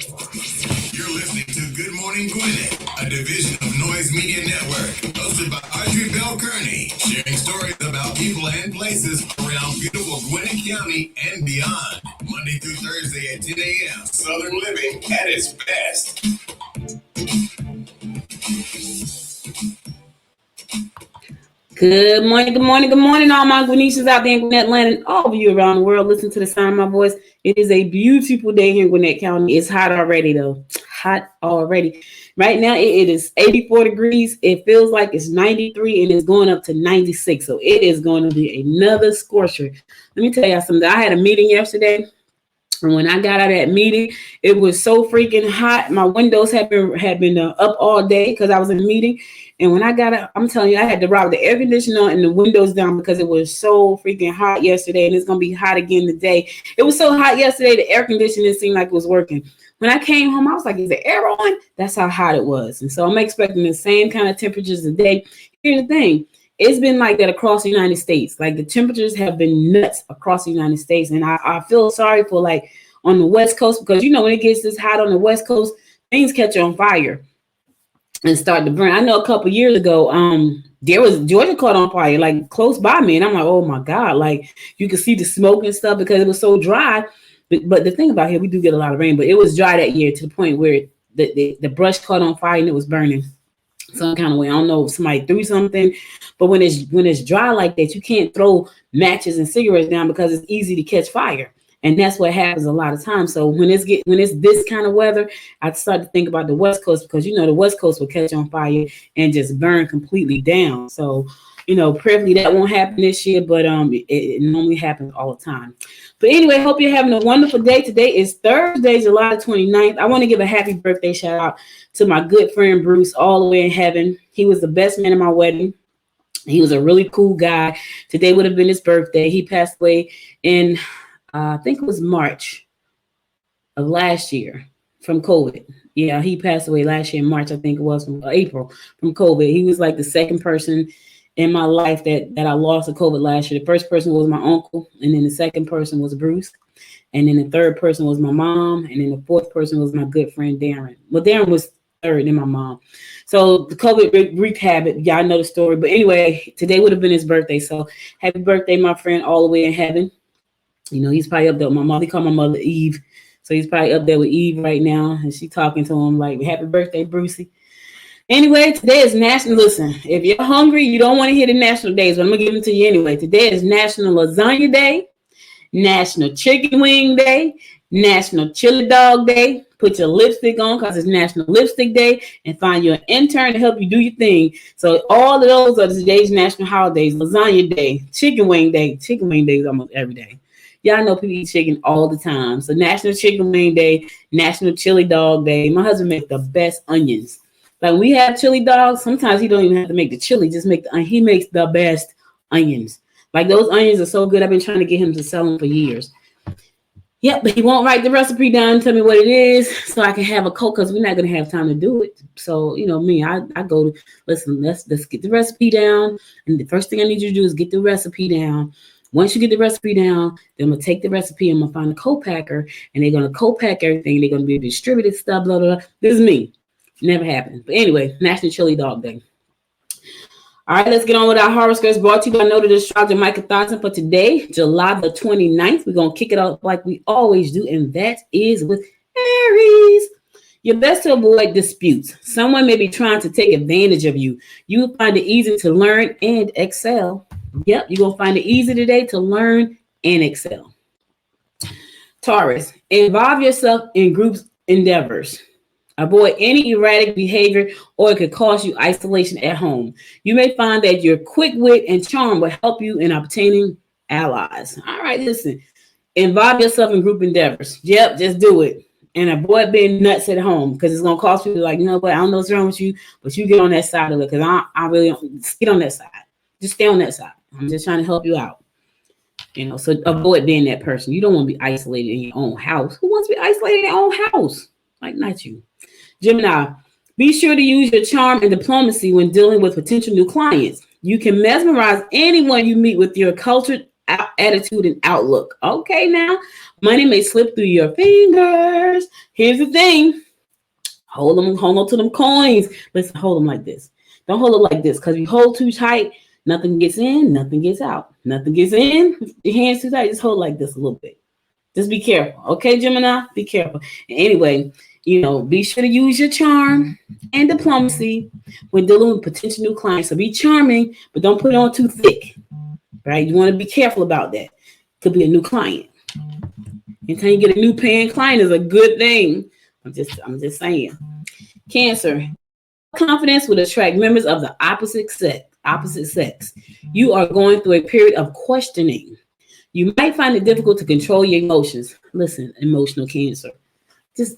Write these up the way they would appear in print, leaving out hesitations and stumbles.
You're listening to Good Morning Gwinnett, a division of Noise Media Network, hosted by Audrey Bell Kearney, sharing stories about people and places around beautiful Gwinnett County and beyond. Monday through Thursday at 10 a.m. Southern Living at its best. Good morning, good morning, good morning, all my Gwinnetians out there in Gwinnett land and all of you around the world. Listen to the sound of my voice. It is a beautiful day here in Gwinnett County. It's hot already, though. Hot already. Right now, it is 84 degrees. It feels like it's 93 and it's going up to 96. So it is going to be another scorcher. Let me tell you something. I had a meeting yesterday. And when I got out of that meeting, it was so freaking hot. My windows had been up all day because I was in a meeting. And when I got out, I'm telling you, I had to route the air conditioner on and the windows down because it was so freaking hot yesterday. And it's going to be hot again today. It was so hot yesterday, the air conditioning seemed like it was working. When I came home, I was like, is the air on? That's how hot it was. And so I'm expecting the same kind of temperatures today. Here's the thing. It's been like that across the United States. Like the temperatures have been nuts across the United States. And I feel sorry for like on the West Coast, because, you know, when it gets this hot on the West Coast, things catch on fire and start to burn. I know a couple years ago, there was Georgia caught on fire, like close by me. And I'm like, oh my God, like you could see the smoke and stuff because it was so dry. But the thing about here, we do get a lot of rain, but it was dry that year to the point where the brush caught on fire and it was burning some kind of way. I don't know if somebody threw something, but when it's dry like that, you can't throw matches and cigarettes down because it's easy to catch fire. And that's what happens a lot of times. So when it's this kind of weather, I start to think about the West Coast because, you know, the West Coast will catch on fire and just burn completely down. So, you know, prayerfully that won't happen this year, but it normally happens all the time. But anyway, hope you're having a wonderful day. Today is Thursday, July 29th. I want to give a happy birthday shout out to my good friend Bruce, all the way in heaven. He was the best man at my wedding. He was a really cool guy. Today would have been his birthday. He passed away in I think it was March of last year from COVID. Yeah, he passed away last year in March, I think it was, from April, from COVID. He was like the second person in my life that I lost to COVID last year. The first person was my uncle, and then the second person was Bruce, and then the third person was my mom, and then the fourth person was my good friend Darren. Well, Darren was third, then my mom. So the COVID wreaked havoc. Y'all know the story. But anyway, today would have been his birthday. So happy birthday, my friend, all the way in heaven. You know, he's probably up there with my mom. They call my mother Eve. So he's probably up there with Eve right now. And she talking to him like, happy birthday, Brucey. Anyway, today is National, listen, if you're hungry, you don't want to hear the national days, but I'm going to give them to you anyway. Today is National Lasagna Day, National Chicken Wing Day, National Chili Dog Day. Put your lipstick on because it's National Lipstick Day, and find you an intern to help you do your thing. So all of those are today's national holidays. Lasagna Day, Chicken Wing Day. Chicken Wing Day is almost every day. Y'all know people eat chicken all the time. So National Chicken Wing Day, National Chili Dog Day. My husband makes the best onions. Like we have chili dogs, sometimes he don't even have to make the chili, just make he makes the best onions. Like those onions are so good. I've been trying to get him to sell them for years. Yep, but he won't write the recipe down and tell me what it is so I can have a Coke because we're not going to have time to do it. So, you know, me, I go to, listen, let's get the recipe down. And the first thing I need you to do is get the recipe down. Once you get the recipe down, then I'm going to take the recipe and I'm going to find a co-packer and they're going to co-pack everything. They're going to be distributed stuff, blah, blah, blah. This is me. Never happened. But anyway, National Chili Dog Day. All right, let's get on with our horoscopes brought to you by Noted Astrologer Micah Thompson for today, July the 29th. We're going to kick it off like we always do, and that is with Aries. You're best to avoid disputes. Someone may be trying to take advantage of you. You will find it easy to learn and excel. Yep, you're going to find it easy today to learn and excel. Taurus, involve yourself in groups endeavors. Avoid any erratic behavior or it could cause you isolation at home. You may find that your quick wit and charm will help you in obtaining allies. All right, listen. Involve yourself in group endeavors. Yep, just do it. And avoid being nuts at home because it's going to cause people like, you know what, I don't know what's wrong with you, but you get on that side of it because I really don't. Get on that side. Just stay on that side. I'm just trying to help you out. You know, so avoid being that person. You don't want to be isolated in your own house. Who wants to be isolated in their own house? Like, not you. Gemini, be sure to use your charm and diplomacy when dealing with potential new clients. You can mesmerize anyone you meet with your cultured attitude and outlook. Okay, now, Money may slip through your fingers. Here's the thing. Hold on to them coins. Listen, hold them like this. Don't hold them like this, because if you hold too tight, nothing gets in, nothing gets out. Nothing gets in, your hands too tight, just hold like this a little bit. Just be careful. Okay, Gemini? Be careful. Anyway, be sure to use your charm and diplomacy when dealing with potential new clients. So be charming, but don't put it on too thick. Right? You want to be careful about that. Could be a new client. Anytime you get a new paying client is a good thing. I'm just saying. Cancer. Confidence will attract members of the opposite sex. You are going through a period of questioning. You might find it difficult to control your emotions. Listen, emotional Cancer. Just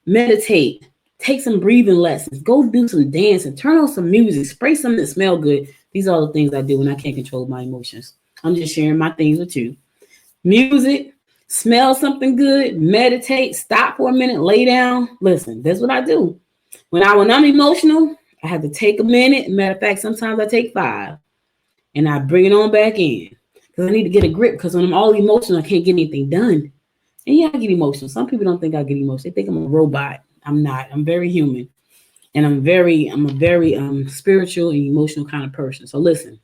meditate. Take some breathing lessons. Go do some dancing. Turn on some music. Spray something that smells good. These are all the things I do when I can't control my emotions. I'm just sharing my things with you. Music. Smell something good, meditate, stop for a minute, lay down. Listen, that's what I do. When I'm emotional, I have to take a minute. Matter of fact, sometimes I take 5 and I bring it on back in because I need to get a grip, because when I'm all emotional, I can't get anything done. And yeah, I get emotional. Some people don't think I get emotional. They think I'm a robot. I'm not. I'm very human. And I'm a very spiritual and emotional kind of person. So listen.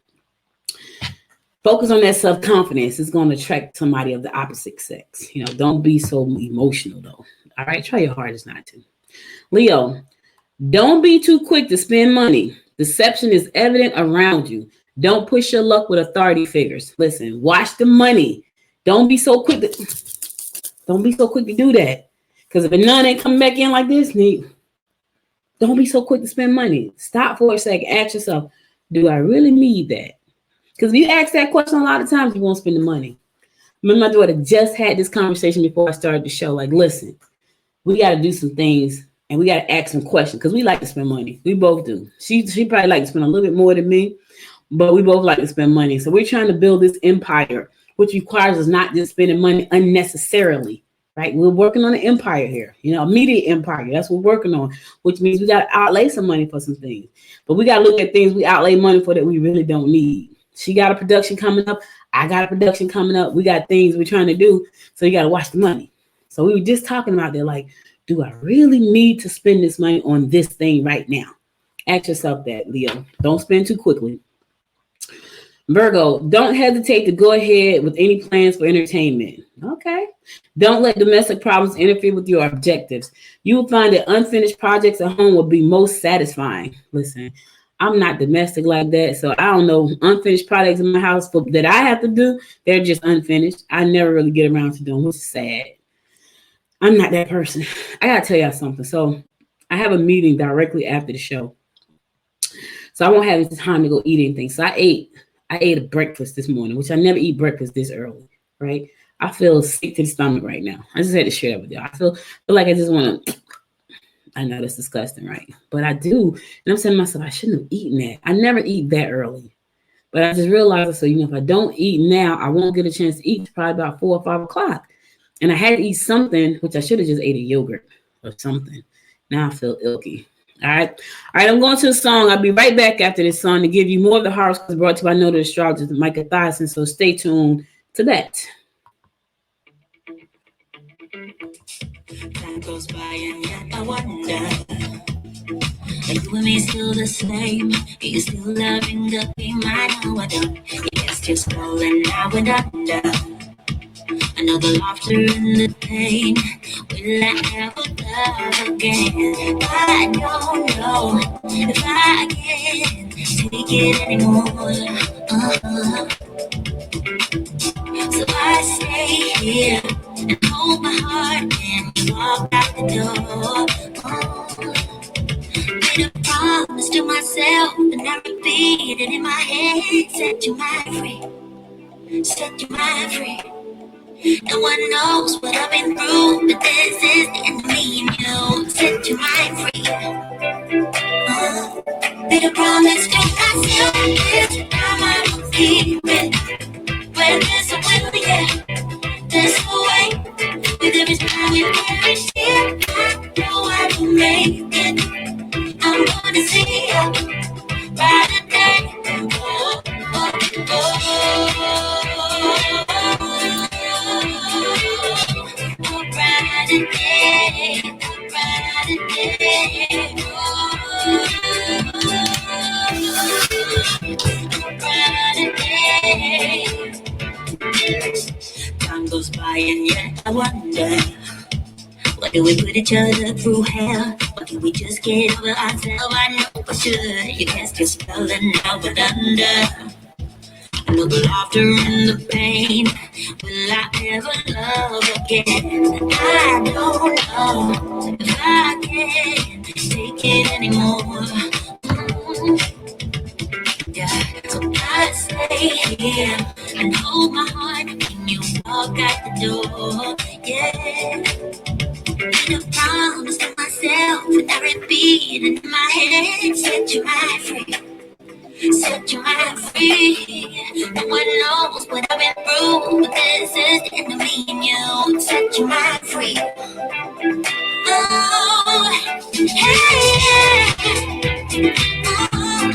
Focus on that self-confidence. It's going to attract somebody of the opposite sex. Don't be so emotional, though. All right? Try your hardest not to. Leo, don't be too quick to spend money. Deception is evident around you. Don't push your luck with authority figures. Listen, watch the money. Don't be so quick to do that. Because if a nun ain't coming back in like this, don't be so quick to spend money. Stop for a second. Ask yourself, do I really need that? Because if you ask that question a lot of times, you won't spend the money. My daughter just had this conversation before I started the show. Like, listen, we got to do some things and we got to ask some questions, because we like to spend money. We both do. She probably like to spend a little bit more than me, but we both like to spend money. So we're trying to build this empire, which requires us not just spending money unnecessarily, right? We're working on an empire here, a media empire. That's what we're working on, which means we got to outlay some money for some things. But we got to look at things we outlay money for that we really don't need. She got a production coming up. I got a production coming up. We got things we're trying to do. So you got to watch the money. So we were just talking about that. Like, do I really need to spend this money on this thing right now? Ask yourself that, Leo. Don't spend too quickly. Virgo, don't hesitate to go ahead with any plans for entertainment. Okay. Don't let domestic problems interfere with your objectives. You will find that unfinished projects at home will be most satisfying. Listen, I'm not domestic like that, so I don't know unfinished projects in my house that I have to do. They're just unfinished. I never really get around to doing, which is sad. I'm not that person. I gotta tell y'all something. So I have a meeting directly after the show, so I won't have time to go eat anything. So I ate a breakfast this morning, which I never eat breakfast this early. Right? I feel sick to the stomach right now. I just had to share that with y'all. I feel like I just want to. I know that's disgusting, right? But I do. And I'm saying to myself, I shouldn't have eaten that. I never eat that early. But I just realized, so, if I don't eat now, I won't get a chance to eat probably about 4 or 5 o'clock. And I had to eat something, which I should have just ate a yogurt or something. Now I feel ilky. All right. I'm going to a song. I'll be right back after this song to give you more of the horoscopes brought to you by Noted Astrologist Micah Thiessen. So stay tuned to that. Time goes by and yet I wonder, are you and me still the same? Are you still loving the game? I know I don't. Yes, just falling now and under. I know the laughter and the pain. Will I ever love again? I don't know if I can take it anymore. So I stay here and hold my heart and walk out the door. Made a promise to myself and I repeat it in my head. Set your mind free, set your mind free. No one knows what I've been through, but this is the end of me and you. Set your mind free. Made a promise to myself this time I will keep it. When there's a will, yeah, there's a way. With every smile and every tear, I know I will make it. I'm gonna see you brighter day. and yet I wonder, why do we put each other through hell? Why can't we just get over ourselves? I know for sure you cast your spell and now we're under. I know the laughter and the pain. Will I ever love again? I don't know if I can take it anymore. Yeah, so I stay here and hold my heart when you walk out the door. Yeah, and I promise to myself with every beat in my head, set your mind free. Set your mind free. No one knows what I've been through, but this is the end of me and you. Set your mind free. Oh, hey, oh,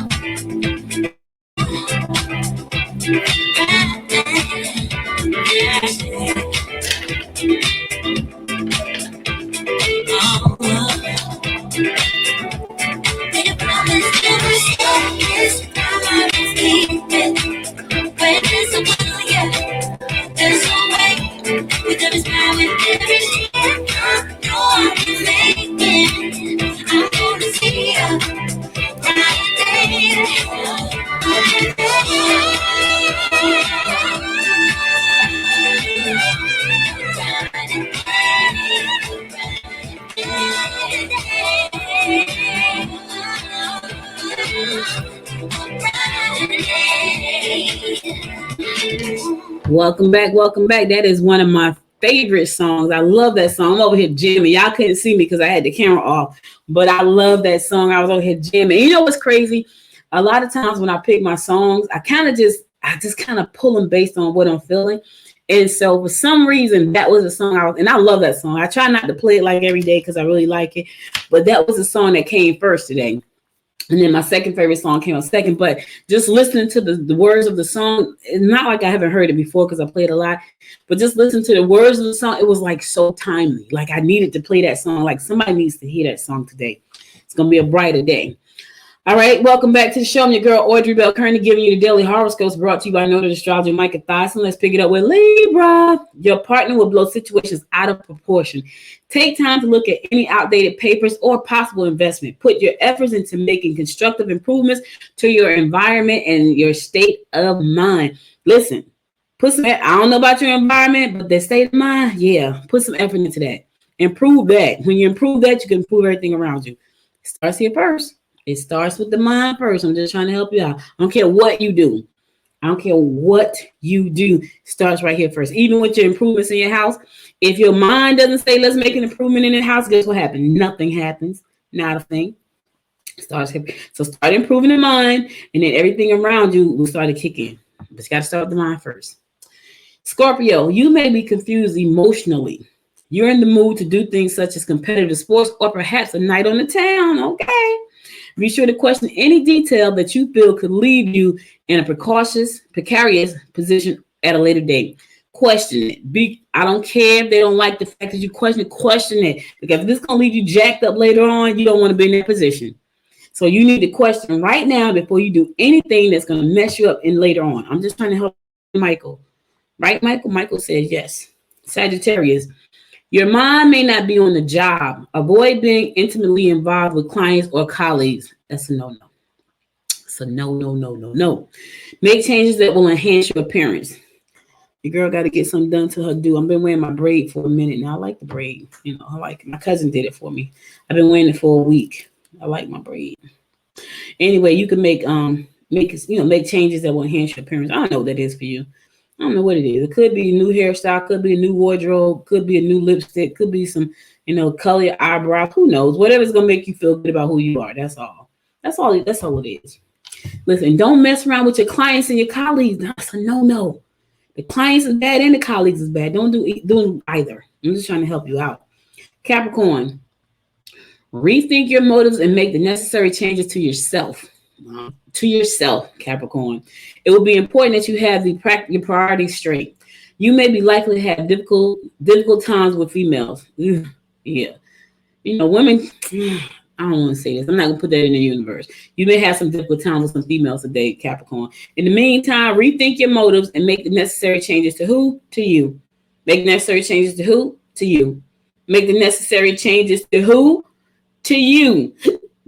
you promised never stop this. Now I'm keeping. When there's a will, yeah, there's a way. With every smile, with every tear, I know I can make it. I'm gonna see you right Welcome back. Welcome back. That is one of my favorite songs. I love that song. I'm over here jamming. Y'all couldn't see me because I had the camera off, but I love that song. I was over here jamming. And you know what's crazy? A lot of times when I pick my songs, I just kind of pull them based on what I'm feeling. And so for some reason, that was a song and I love that song. I try not to play it like every day because I really like it, but that was a song that came first today. And then my second favorite song came out second. But just listening to the words of the song, it's not like I haven't heard it before because I played a lot. But just listening to the words of the song, it was like so timely. Like I needed to play that song. Like somebody needs to hear that song today. It's going to be a brighter day. All right, welcome back to the show. I'm your girl, Audrey Bell Kearney, giving you the daily horoscopes brought to you by Noted Astrologer Micah Thyssen. Let's pick it up with Libra. Your partner will blow situations out of proportion. Take time to look at any outdated papers or possible investment. Put your efforts into making constructive improvements to your environment and your state of mind. Listen, I don't know about your environment, but the state of mind, yeah, put some effort into that. Improve that. When you improve that, you can improve everything around you. It starts here first. It starts with the mind first. I'm just trying to help you out. I don't care what you do. I don't care what you do. It starts right here first. Even with your improvements in your house, if your mind doesn't say, let's make an improvement in the house, guess what happens? Nothing happens. Not a thing. It starts here. So start improving the mind, and then everything around you will start to kick in. But you got to start with the mind first. Scorpio, you may be confused emotionally. You're in the mood to do things such as competitive sports or perhaps a night on the town. Okay. Be sure to question any detail that you feel could leave you in a precarious position at a later date. Question it. I don't care if they don't like the fact that you question it. Because if this is going to leave you jacked up later on, you don't want to be in that position. So you need to question right now before you do anything that's going to mess you up in later on. I'm just trying to help Michael. Right, Michael? Michael says yes. Sagittarius. Your mind may not be on the job. Avoid being intimately involved with clients or colleagues. That's a no-no. It's a no. Make changes that will enhance your appearance. Your girl got to get something done to her do. I've been wearing my braid for a minute now. I like the braid. You know, I like it. My cousin did it for me. I've been wearing it for a week. I like my braid. Anyway, you can make changes that will enhance your appearance. I don't know what that is for you. I don't know what it is. It could be a new hairstyle, could be a new wardrobe, could be a new lipstick, could be some, color your eyebrows. Who knows? Whatever's gonna make you feel good about who you are. That's all. That's all it is. Listen, don't mess around with your clients and your colleagues. That's a no. The clients is bad and the colleagues is bad. Don't do either. I'm just trying to help you out. Capricorn, rethink your motives and make the necessary changes to yourself. Capricorn. It will be important that you have your priorities straight. You may be likely to have difficult times with females. Yeah. Women, I don't want to say this. I'm not going to put that in the universe. You may have some difficult times with some females today, Capricorn. In the meantime, rethink your motives and make the necessary changes to who? To you. Make necessary changes to who? To you. Make the necessary changes to who? To you.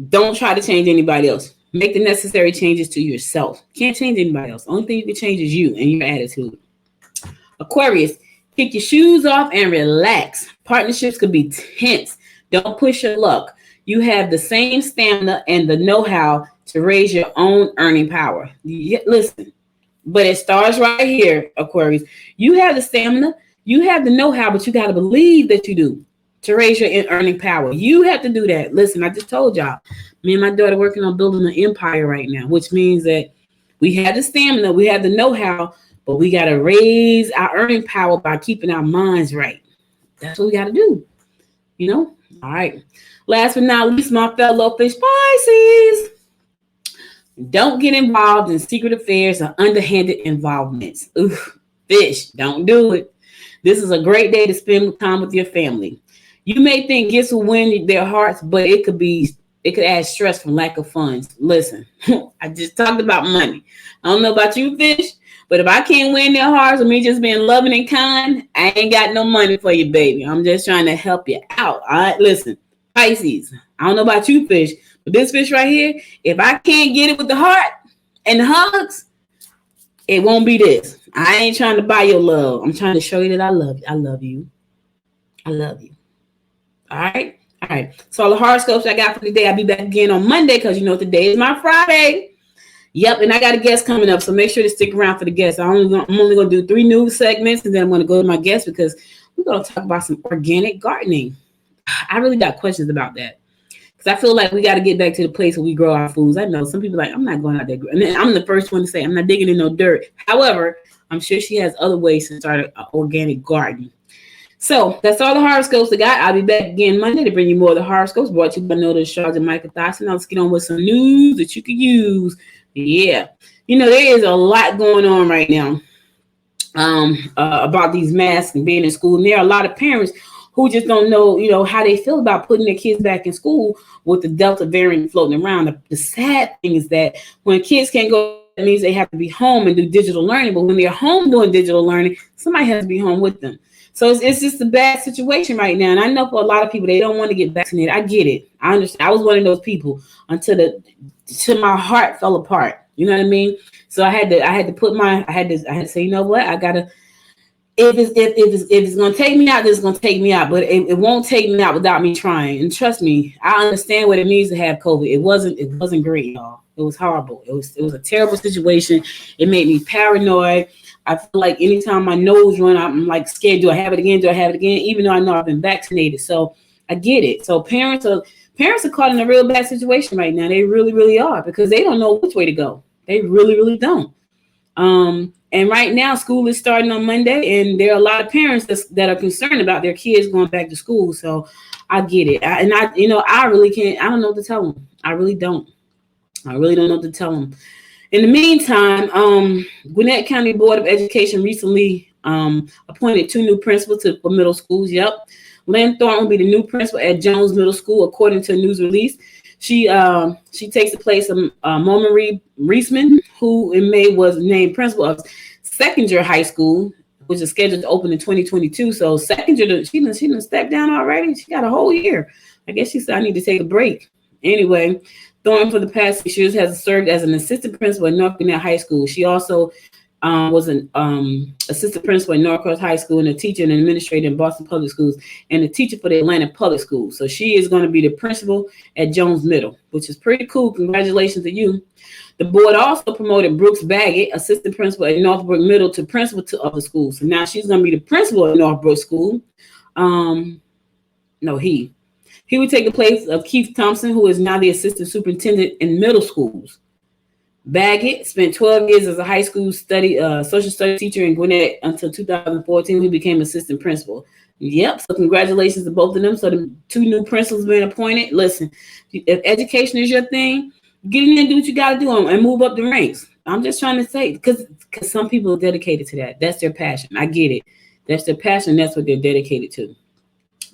Don't try to change anybody else. Make the necessary changes to yourself. Can't change anybody else. Only thing you can change is you and your attitude. Aquarius, kick your shoes off and relax. Partnerships could be tense. Don't push your luck. You have the same stamina and the know-how to raise your own earning power. Listen, but it starts right here, Aquarius. You have the stamina, you have the know-how, but you got to believe that you do to raise your earning power. You have to do that. Listen, I just told y'all, me and my daughter working on building an empire right now, which means that we have the stamina, we have the know-how, but we got to raise our earning power by keeping our minds right. That's what we got to do. You know? All right. Last but not least, my fellow fish Pisces. Don't get involved in secret affairs or underhanded involvements. Oof, fish, don't do it. This is a great day to spend time with your family. You may think gifts will win their hearts, but it could add stress from lack of funds. Listen, I just talked about money. I don't know about you, fish, but if I can't win their hearts with me just being loving and kind, I ain't got no money for you, baby. I'm just trying to help you out. All right, listen, Pisces, I don't know about you, fish, but this fish right here, if I can't get it with the heart and the hugs, it won't be this. I ain't trying to buy your love. I'm trying to show you that I love you. I love you. I love you. All right. All right. So all the horoscopes I got for today, I'll be back again on Monday because you know today is my Friday. Yep. And I got a guest coming up. So make sure to stick around for the guest. I'm only going to do 3 news segments and then I'm going to go to my guest because we're going to talk about some organic gardening. I really got questions about that. I feel like we got to get back to the place where we grow our foods. I know some people are like, I'm not going out there. And then I'm the first one to say, I'm not digging in no dirt. However, I'm sure she has other ways to start an organic garden. So that's all the horoscopes I got. I'll be back again Monday to bring you more of the horoscopes brought to you by Noda Charles and Michael Thosson. Now let's get on with some news that you can use. Yeah. You know, there is a lot going on right now about these masks and being in school. And there are a lot of parents who just don't know, you know, how they feel about putting their kids back in school with the Delta variant floating around. The sad thing is that when kids can't go, that means they have to be home and do digital learning. But when they're home doing digital learning, somebody has to be home with them. So it's just a bad situation right now. And I know for a lot of people, they don't want to get vaccinated. I get it. I understand. I was one of those people until my heart fell apart. You know what I mean? So I had to say, you know what? I gotta. If it's gonna take me out, it's gonna take me out. But it won't take me out without me trying. And trust me, I understand what it means to have COVID. It wasn't great, y'all. It was horrible. It was a terrible situation. It made me paranoid. I feel like anytime my nose run, I'm like scared. Do I have it again? Do I have it again? Even though I know I've been vaccinated. So I get it. So parents are caught in a real bad situation right now. They really, really are because they don't know which way to go. They really, really don't. And right now, school is starting on Monday, and there are a lot of parents that are concerned about their kids going back to school. So I get it. I really can't. I don't know what to tell them. I really don't. I really don't know what to tell them. In the meantime, Gwinnett County Board of Education recently appointed 2 new principals for middle schools. Yep. Lynn Thornton will be the new principal at Jones Middle School, according to a news release. She takes the place of Momarie Reisman, who in May was named principal of Seconder High School, which is scheduled to open in 2022. So Seconder, she done stepped down already. She got a whole year. I guess she said, I need to take a break. Anyway, Thornton for the past 6 years has served as an assistant principal at North Gwinnett High School. She also was an assistant principal at Norcross High School and a teacher and administrator in Boston Public Schools and a teacher for the Atlanta Public Schools. So she is going to be the principal at Jones Middle, which is pretty cool. Congratulations to you. The board also promoted Brooks Baggett, assistant principal at Northbrook Middle, to principal of the school. So now she's going to be the principal at Northbrook School. He would take the place of Keith Thompson, who is now the assistant superintendent in middle schools. Baggett spent 12 years as a high school social studies teacher in Gwinnett until 2014. He became assistant principal. Yep. So congratulations to both of them. So the 2 new principals being appointed. Listen, if education is your thing, get in there and do what you got to do and move up the ranks. I'm just trying to say, because some people are dedicated to that. That's their passion. I get it. That's their passion. That's what they're dedicated to.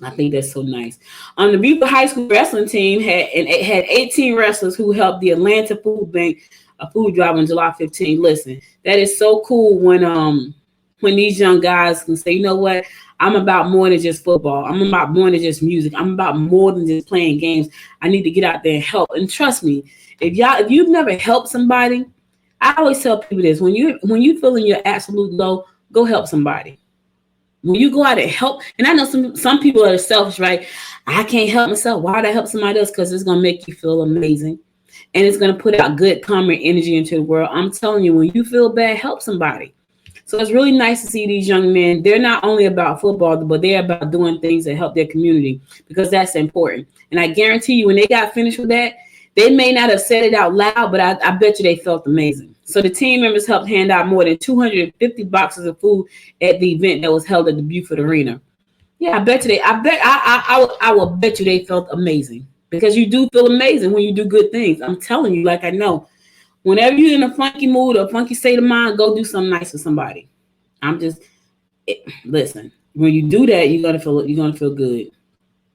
I think that's so nice. The Beaufort High School wrestling team had 18 wrestlers who helped the Atlanta Food Bank a food drive on July 15th. Listen, that is so cool when when these young guys can say, you know what, I'm about more than just football. I'm about more than just music. I'm about more than just playing games. I need to get out there and help. And trust me, if you've never helped somebody, I always tell people this: when you feeling your absolute low, go help somebody. When you go out and help, and I know some people are selfish, right? I can't help myself. Why would I help somebody else? Because it's gonna make you feel amazing, and it's gonna put out good, calm energy into the world. I'm telling you, when you feel bad, help somebody. So it's really nice to see these young men. They're not only about football, but they're about doing things that help their community, because that's important. And I guarantee you, when they got finished with that, they may not have said it out loud, but I bet you they felt amazing. So the team members helped hand out more than 250 boxes of food at the event that was held at the Buford Arena. Yeah, I will bet you they felt amazing, because you do feel amazing when you do good things. I'm telling you, like I know. Whenever you're in a funky mood or funky state of mind, go do something nice for somebody. Listen. When you do that, you're gonna feel good.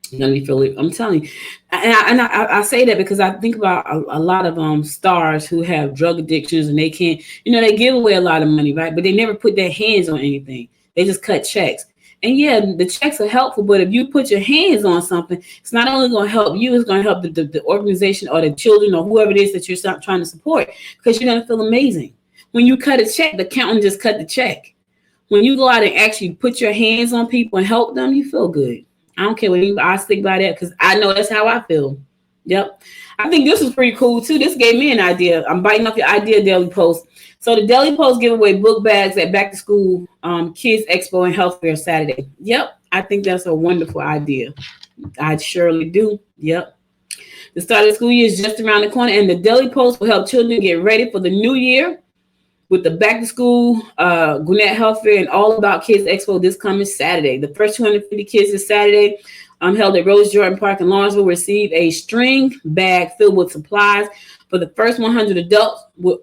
You're gonna be feeling. I'm telling you, and I say that because I think about a lot of stars who have drug addictions, and they can't. They give away a lot of money, right? But they never put their hands on anything. They just cut checks. And yeah, the checks are helpful, but if you put your hands on something, it's not only going to help you, it's going to help the organization or the children or whoever it is that you're trying to support, because you're going to feel amazing. When you cut a check, the accountant just cut the check. When you go out and actually put your hands on people and help them, you feel good. I don't care what I stick by that, because I know that's how I feel. Yep. I think this was pretty cool too. This gave me an idea. I'm biting off your idea, Daily Post. So the Daily Post give away book bags at Back to School Kids Expo and Health Fair Saturday. Yep. I think that's a wonderful idea. I surely do. Yep. The start of the school year is just around the corner, and the Daily Post will help children get ready for the new year with the Back to School Gwinnett Health Fair and All About Kids Expo this coming Saturday. The first 250 kids this Saturday held at Rose Jordan Park in Lawrenceville receive a string bag filled with supplies. For the first 100 adults, will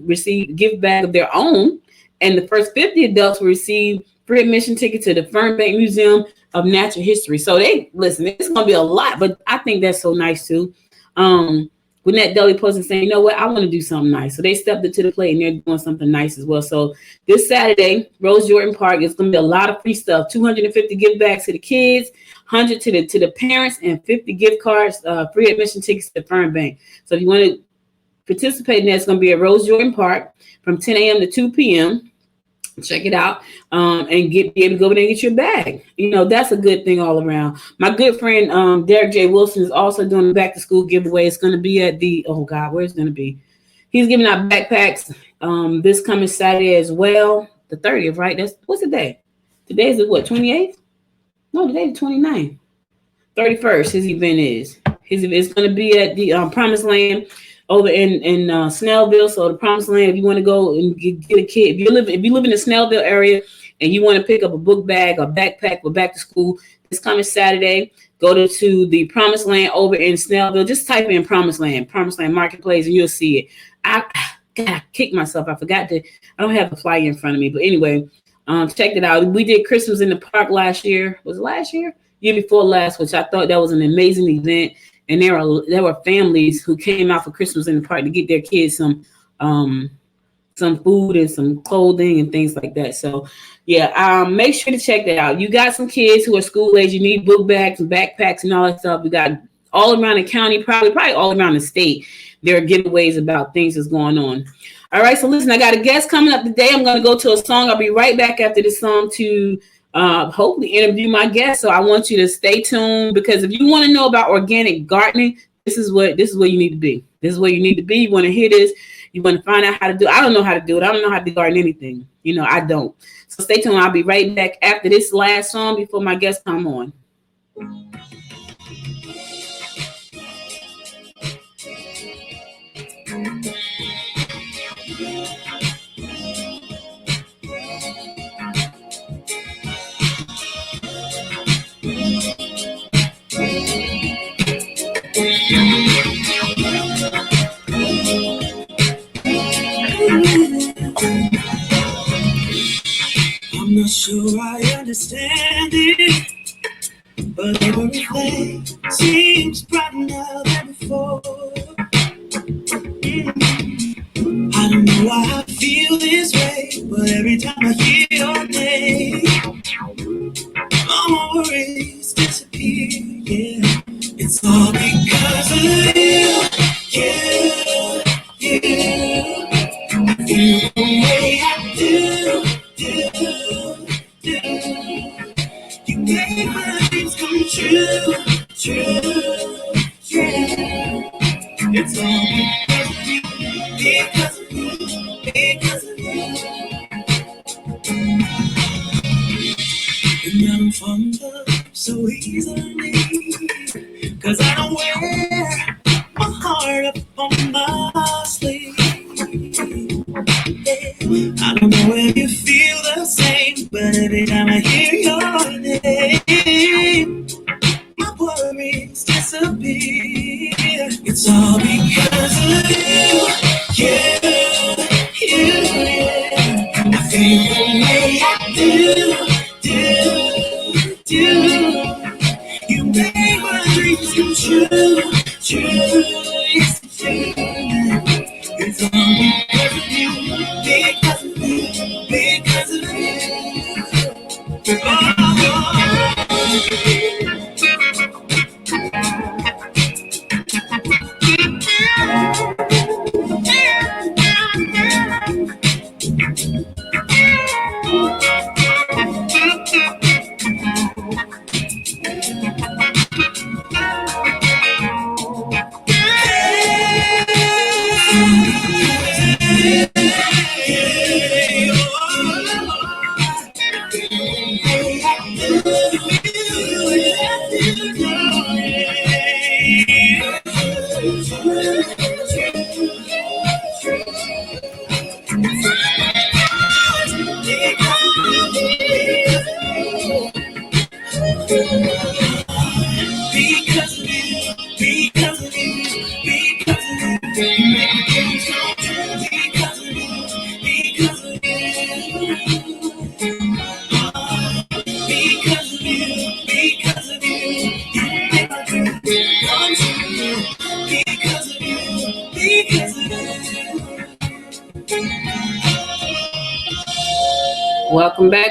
receive a gift bag of their own, and the first 50 adults will receive free admission ticket to the Fernbank Museum of Natural History. So it's going to be a lot, but I think that's so nice too. Gwinnett Daily Post is saying, you know what, I want to do something nice. So they stepped up to the plate, and they're doing something nice as well. So this Saturday, Rose Jordan Park, is going to be a lot of free stuff. 250 gift bags to the kids, 100 to the parents, and 50 gift cards, free admission tickets to Fernbank. So if you want to participate in that, it's going to be at Rose Jordan Park from 10 a.m. to 2 p.m. Check it out, and be able to go in there and get your bag. That's a good thing all around. My good friend Derek J. Wilson is also doing a back to school giveaway. It's going to be at where's it going to be? He's giving out backpacks this coming Saturday as well, the 30th, right? What's the day? Today is the 28th? No, today's the 29th. 31st, his event is. It's going to be at the Promised Land over in Snellville. So the Promised Land, if you want to go and get a kid, if you live in the Snellville area and you want to pick up a book bag or backpack for back to school this coming Saturday, go to the Promised Land over in Snellville. Just type in Promised Land Marketplace, and you'll see it. I kicked myself. I don't have the flyer in front of me, but anyway, check it out. We did Christmas in the Park last year. Was it last year? Year before last, which I thought that was an amazing event. And there were families who came out for Christmas in the park to get their kids some food and some clothing and things like that. So yeah, make sure to check that out. You got some kids who are school age. You need book bags and backpacks and all that stuff. We got all around the county, probably all around the state. There are giveaways about things that's going on. All right, so listen, I got a guest coming up today. I'm going to go to a song. I'll be right back after this song to hopefully interview my guest. So I want you to stay tuned, because if you want to know about organic gardening, this is where you need to be. This is where you need to be. You want to hear this. You want to find out how to do it. I don't know how to do it. I don't know how to garden anything. I don't. So stay tuned. I'll be right back after this last song before my guest come on. I'm not sure I understand it, but everything seems brighter now than before. I don't know why I feel this way, But every time I hear your name, all my worries disappear. Yeah, it's all because of you. You, you, the way I do. You make my dreams come true. It's all because of you, because of you. And I'm fond of so easily, 'cause I don't wear my heart up on my sleeve. I don't know if you feel the same, but every time I hear your name, my worries disappear. It's all because of you, I feel the way I do. You make my dreams come true. Yes, it's true. It's all because of you, because of you, because of you.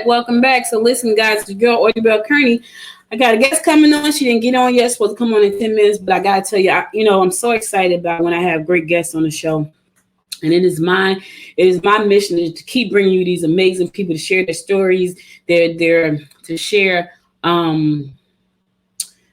Welcome back. So listen, guys, the girl Bell Kearney. I got a guest coming on. She didn't get on yet. Supposed to come on in 10 minutes, but I gotta tell you, I'm so excited about when I have great guests on the show. And it is my mission to keep bringing you these amazing people to share their stories, to share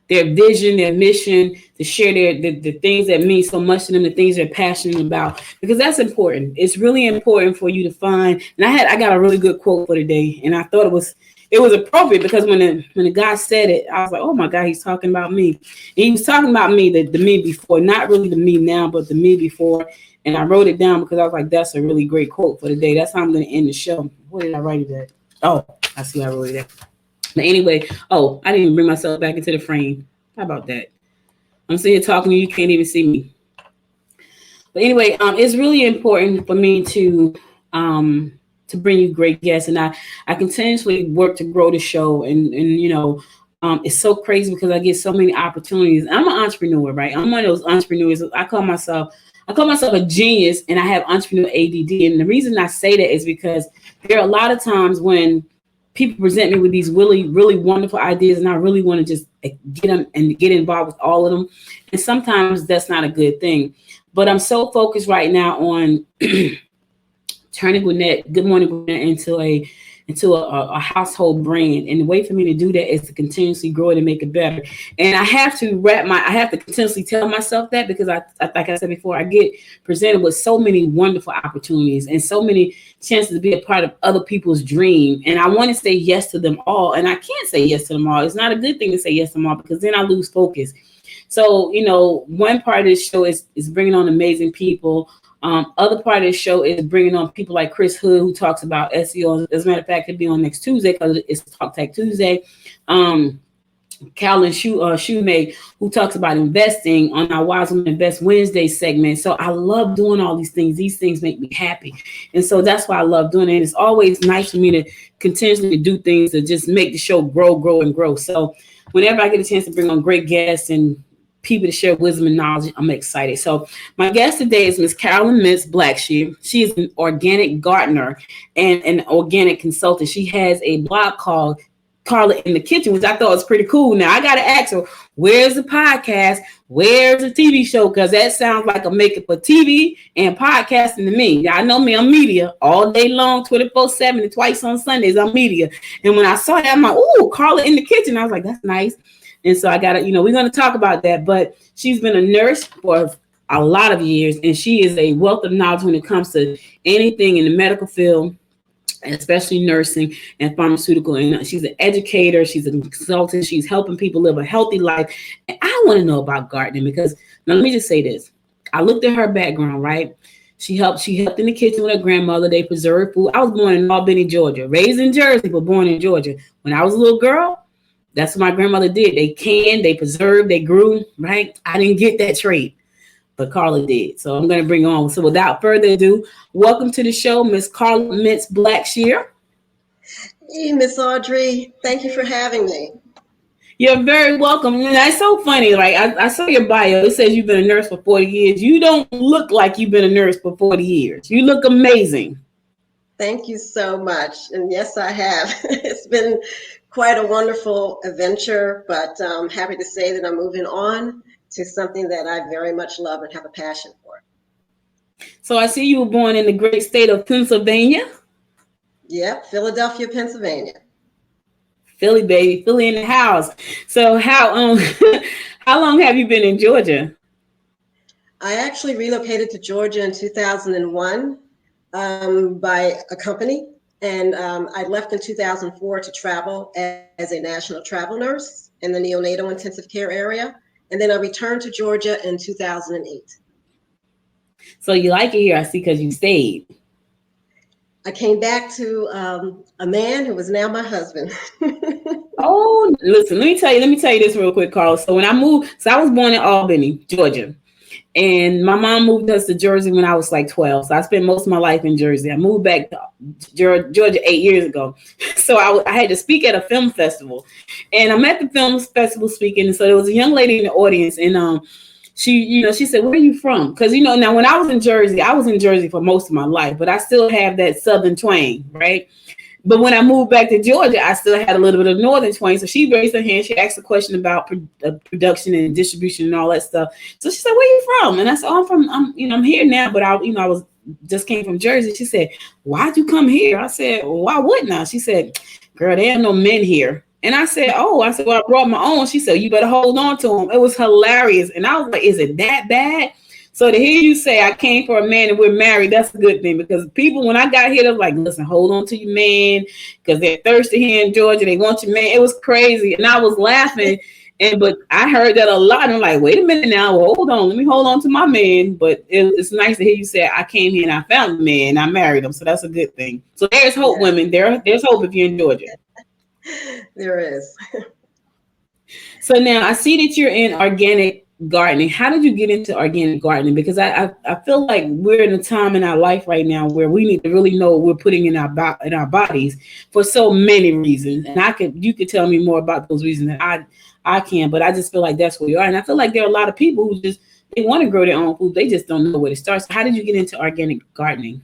their vision, their mission, to share the things that mean so much to them, the things they're passionate about, because that's important. It's really important for you to find. And I got a really good quote for today, and I thought it was appropriate because when the guy said it, I was like, oh my God, he's talking about me. And he was talking about me, the me before, not really the me now, but the me before. And I wrote it down because I was like, that's a really great quote for the day. That's how I'm going to end the show. Where did I write it at? Oh, I see I wrote it at. But anyway, I didn't even bring myself back into the frame. How about that? I'm sitting here talking to you, you can't even see me. But anyway, it's really important for me to bring you great guests. And I continuously work to grow the show. And it's so crazy because I get so many opportunities. I'm an entrepreneur, right? I'm one of those entrepreneurs. I call myself a genius, and I have entrepreneur ADD. And the reason I say that is because there are a lot of times when people present me with these really, really wonderful ideas, and I really want to just get them and get involved with all of them. And sometimes that's not a good thing. But I'm so focused right now on turning Good Morning Gwinnett into a household brand. And the way for me to do that is to continuously grow it and make it better. And I have to continuously tell myself that, because I like I said before, I get presented with so many wonderful opportunities and so many chances to be a part of other people's dream. And I want to say yes to them all. And I can't say yes to them all. It's not a good thing to say yes to them all, because then I lose focus. So, one part of this show is bringing on amazing people. Other part of the show is bringing on people like Chris Hood, who talks about SEO. As a matter of fact, he'll be on next Tuesday because it's Talk Tech Tuesday. Carla Shoemake, who talks about investing on our Wise Women Invest Wednesday segment. So I love doing all these things. These things make me happy. And so that's why I love doing it. It's always nice for me to continuously do things that just make the show grow, and grow. So whenever I get a chance to bring on great guests and people to share wisdom and knowledge. I'm excited. So my guest today is Miss Carla Mintz Blackshear. She is an organic gardener and an organic consultant. She has a blog called Carla in the Kitchen, which I thought was pretty cool. Now I got to ask her, where's the podcast? Where's the TV show? Because that sounds like a makeup for TV and podcasting to me. Y'all know me, I'm media all day long, 24/7, and twice on Sundays, I'm media. And when I saw that, I'm like, ooh, Carla in the Kitchen. I was like, that's nice. And so I got to, we're going to talk about that. But she's been a nurse for a lot of years, and she is a wealth of knowledge when it comes to anything in the medical field, especially nursing and pharmaceutical. And she's an educator, she's a consultant, she's helping people live a healthy life. And I want to know about gardening because, now let me just say this. I looked at her background, right? She helped in the kitchen with her grandmother. They preserved food. I was born in Albany, Georgia, raised in Jersey, but born in Georgia. When I was a little girl, that's what my grandmother did. They canned, they preserved, they grew, right? I didn't get that trait, but Carla did. So I'm going to bring on. So without further ado, welcome to the show, Miss Carla Mintz Blackshear. Hey, Miss Audrey. Thank you for having me. You're very welcome. And that's so funny. Like I saw your bio. It says you've been a nurse for 40 years. You don't look like you've been a nurse for 40 years. You look amazing. Thank you so much. And yes, I have. It's been quite a wonderful adventure, but I'm happy to say that I'm moving on to something that I very much love and have a passion for. So I see you were born in the great state of Pennsylvania. Yep, Philadelphia, Pennsylvania. Philly, baby, Philly in the house. So how how long have you been in Georgia? I actually relocated to Georgia in 2001 by a company. And I left in 2004 to travel as a national travel nurse in the neonatal intensive care area. And then I returned to Georgia in 2008. So you like it here, I see, because you stayed. I came back to a man who was now my husband. Oh, listen, let me tell you this real quick, Carl. So when I moved, so I was born in Albany, Georgia. And my mom moved us to Jersey when I was like 12. So I spent most of my life in Jersey. I moved back to Georgia 8 years ago. So I had to speak at a film festival. And I'm at the film festival speaking. And so there was a young lady in the audience. And she said, where are you from? Because, now when I was in Jersey for most of my life. But I still have that Southern twang, right? But when I moved back to Georgia, I still had a little bit of Northern twang. So she raised her hand. She asked a question about production and distribution and all that stuff. So she said, "Where you from?" And I said, "Oh, I'm here now, but I was just came from Jersey." She said, "Why'd you come here?" I said, "Well, why wouldn't I?" She said, "Girl, there are no men here." And I said, "Oh," I said, "Well, I brought my own." She said, "You better hold on to them." It was hilarious, and I was like, "Is it that bad?" So to hear you say I came for a man and we're married, that's a good thing, because people, when I got here, they're like, listen, hold on to your man, because they're thirsty here in Georgia. They want your man. It was crazy. And I was laughing. But I heard that a lot. And I'm like, wait a minute now. Well, hold on. Let me hold on to my man. But it's nice to hear you say I came here and I found a man and I married him. So that's a good thing. So there's hope, women. There's hope if you're in Georgia. There is. So now I see that you're in organic gardening. How did you get into organic gardening? Because I feel like we're in a time in our life right now where we need to really know what we're putting in our bodies for so many reasons. And you could tell me more about those reasons than I can, but I just feel like that's where you are. And I feel like there are a lot of people who they want to grow their own food. They just don't know where to start. So how did you get into organic gardening?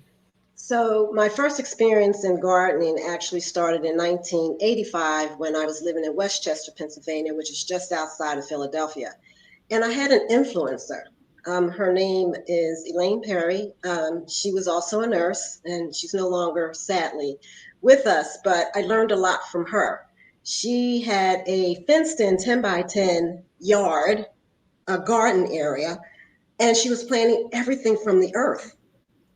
So my first experience in gardening actually started in 1985 when I was living in Westchester, Pennsylvania, which is just outside of Philadelphia. And I had an influencer. Her name is Elaine Perry. She was also a nurse, and she's no longer, sadly, with us, but I learned a lot from her. She had a fenced-in 10 by 10 yard, a garden area, and she was planting everything from the earth.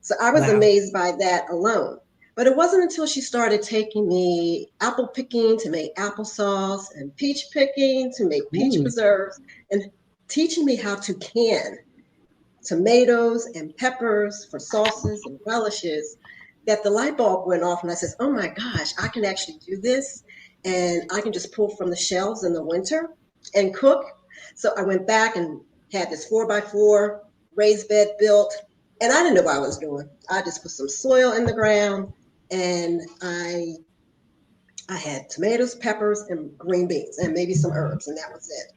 So I was amazed by that alone. But it wasn't until she started taking me apple picking to make applesauce and peach picking to make peach preserves and teaching me how to can tomatoes and peppers for sauces and relishes that the light bulb went off. And I said, oh my gosh, I can actually do this. And I can just pull from the shelves in the winter and cook. So I went back and had this 4x4 raised bed built. And I didn't know what I was doing. I just put some soil in the ground and I had tomatoes, peppers, and green beans and maybe some herbs. And that was it.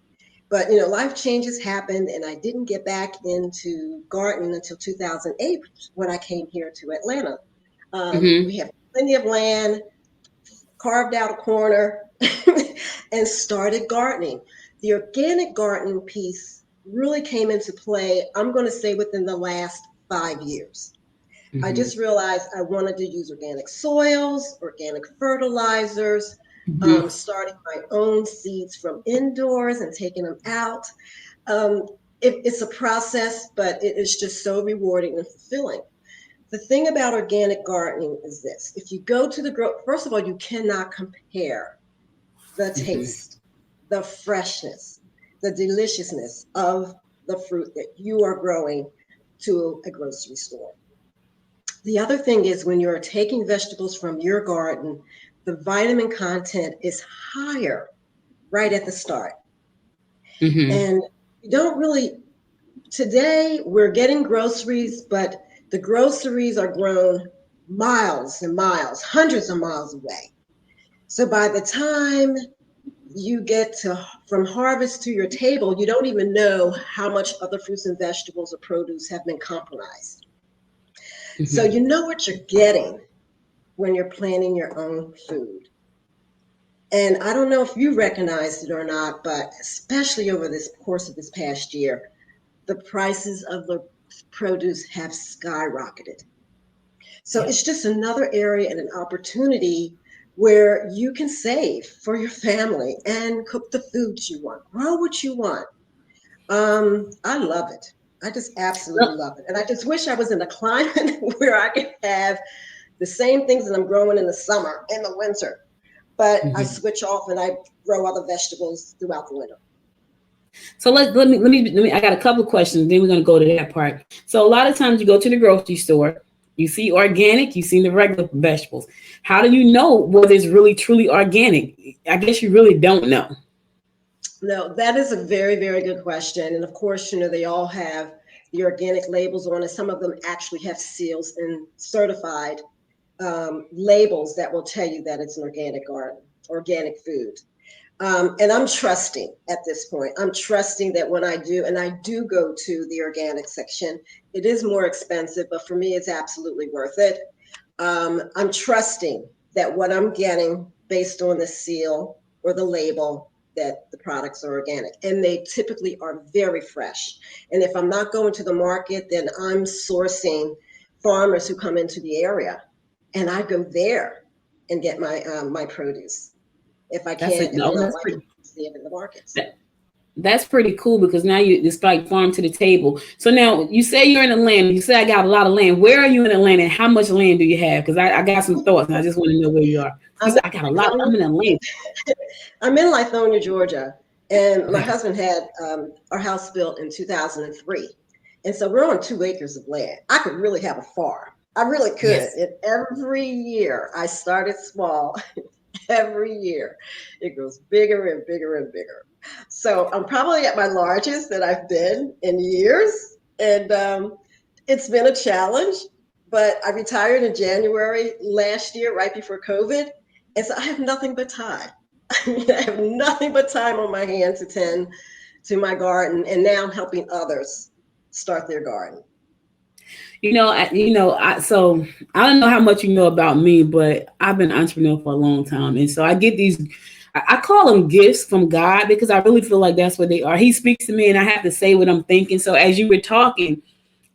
But life changes happened, and I didn't get back into gardening until 2008 when I came here to Atlanta. Mm-hmm. We have plenty of land, carved out a corner, and started gardening. The organic gardening piece really came into play, I'm going to say, within the last 5 years. I Mm-hmm. just realized I wanted to use organic soils, organic fertilizers, Mm-hmm. starting my own seeds from indoors and taking them out. It's a process, but it is just so rewarding and fulfilling. The thing about organic gardening is this: if you go to first of all, you cannot compare the Mm-hmm. taste, the freshness, the deliciousness of the fruit that you are growing to a grocery store. The other thing is, when you're taking vegetables from your garden, the vitamin content is higher right at the start. Mm-hmm. And you don't really, today we're getting groceries, but the groceries are grown miles and miles, hundreds of miles away. So by the time you get from harvest to your table, you don't even know how much other fruits and vegetables or produce have been compromised. So Mm-hmm. you know what you're getting when you're planting your own food. And I don't know if you recognized it or not, but especially over this course of this past year, the prices of the produce have skyrocketed. So Yeah. it's just another area and an opportunity where you can save for your family and cook the foods you want, grow what you want. I love it. I just absolutely Well, love it. And I just wish I was in a climate where I could have the same things that I'm growing in the summer, in the winter. But I mhm. switch off and I grow other vegetables throughout the winter. So let me. I got a couple of questions. Then we're gonna go to that part. So a lot of times you go to the grocery store, you see organic, you see the regular vegetables. How do you know whether it's really truly organic? I guess you really don't know. No, that is a very, very good question. And of course, they all have the organic labels on it. Some of them actually have seals and certified labels that will tell you that it's an organic garden, organic food. And I'm trusting at this point. I'm trusting that when I do, and I do go to the organic section, it is more expensive, but for me, it's absolutely worth it. I'm trusting that what I'm getting based on the seal or the label, that the products are organic, and they typically are very fresh. And if I'm not going to the market, then I'm sourcing farmers who come into the area, and I go there and get my produce. If I'm Oh, not that's liking pretty. it, see it in the markets. That, that's pretty cool because now it's like farm to the table. So now you say you're in Atlanta. You say I got a lot of land. Where are you in Atlanta? And how much land do you have? Because I got some thoughts and I just want to know where you are. You I'm said I got a lot. in I'm in Atlanta. I'm in Lithonia, Georgia, and my Okay. husband had our house built in 2003. And so we're on 2 acres of land. I could really have a farm. I really could. Yes. And every year I started small. Every year it grows bigger and bigger and bigger. So I'm probably at my largest that I've been in years. And it's been a challenge, but I retired in January last year, right before COVID. And so I have nothing but time. I have nothing but time on my hands to tend to my garden. And now I'm helping others start their garden. So I don't know how much you know about me, but I've been an entrepreneur for a long time, and so I get these. I call them gifts from God because I really feel like that's what they are. He speaks to me, and I have to say what I'm thinking. So as you were talking,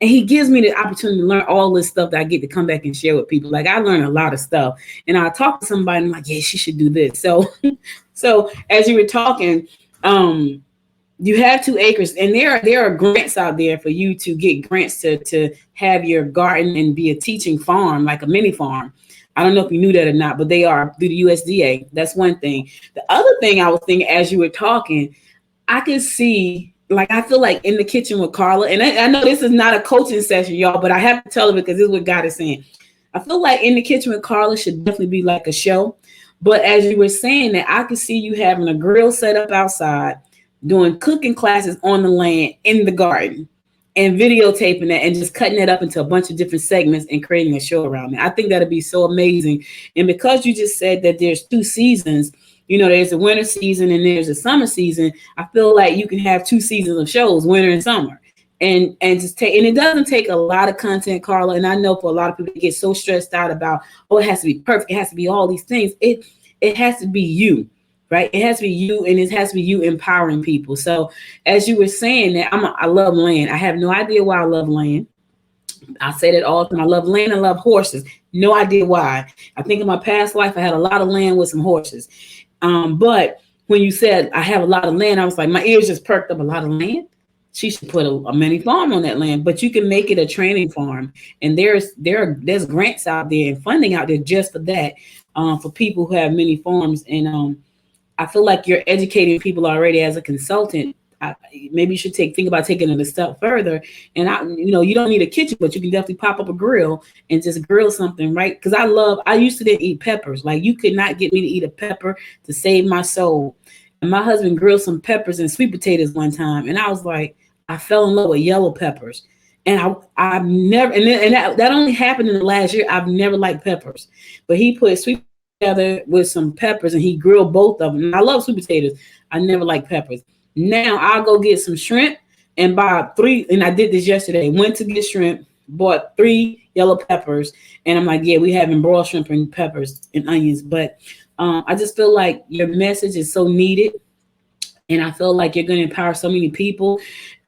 and He gives me the opportunity to learn all this stuff that I get to come back and share with people. Like I learn a lot of stuff, and I talk to somebody, and I'm like, yeah, she should do this. So as you were talking, um, you have 2 acres, and there are grants out there for you to get grants to have your garden and be a teaching farm, like a mini farm. I don't know if you knew that or not, but they are through the USDA. That's one thing. The other thing I was thinking as you were talking, I could see, like, I feel like in the kitchen with Carla, and I know this is not a coaching session, y'all, but I have to tell it because this is what God is saying. I feel like in the kitchen with Carla should definitely be like a show. But as you were saying that, I could see you having a grill set up outside, doing cooking classes on the land in the garden, and videotaping that and just cutting it up into a bunch of different segments and creating a show around it. I think that'd be so amazing. And because you just said that there's 2 seasons, there's a winter season and there's a summer season. I feel like you can have 2 seasons of shows, winter and summer. And just take, and it doesn't take a lot of content, Carla. And I know for a lot of people, they get so stressed out about, oh, it has to be perfect, it has to be all these things. It has to be you, right? It has to be you, and it has to be you empowering people. So as you were saying that, I love land. I have no idea why I love land. I say that all the time. I love land. I love horses. No idea why. I think in my past life, I had a lot of land with some horses. But when you said I have a lot of land, I was like, my ears just perked up. A lot of land. She should put a mini farm on that land, but you can make it a training farm. And there's grants out there and funding out there just for that, for people who have mini farms. And I feel like you're educating people already as a consultant. Maybe you should think about taking it a step further. And you don't need a kitchen, but you can definitely pop up a grill and just grill something, right? Because I used to then eat peppers. Like, you could not get me to eat a pepper to save my soul. And my husband grilled some peppers and sweet potatoes one time, and I was like, I fell in love with yellow peppers. And I've never, and that only happened in the last year. I've never liked peppers, but he put sweet together with some peppers and he grilled both of them. And I love sweet potatoes. I never liked peppers. Now I'll go get some shrimp and buy 3. And I did this yesterday. Went to get shrimp, bought 3 yellow peppers, and I'm like, yeah, we having broiled shrimp and peppers and onions. But I just feel like your message is so needed, and I feel like you're going to empower so many people,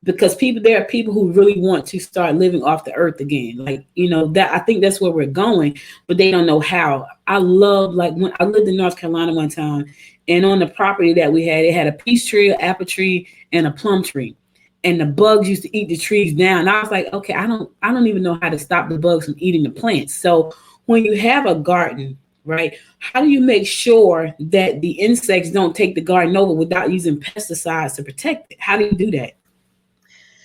because there are people who really want to start living off the earth again. Like, that I think that's where we're going, but they don't know how. I love, like, when I lived in North Carolina one time, and on the property that we had, it had a peach tree, an apple tree, and a plum tree. And the bugs used to eat the trees down. And I was like, okay, I don't even know how to stop the bugs from eating the plants. So when you have a garden, right, how do you make sure that the insects don't take the garden over without using pesticides to protect it? How do you do that?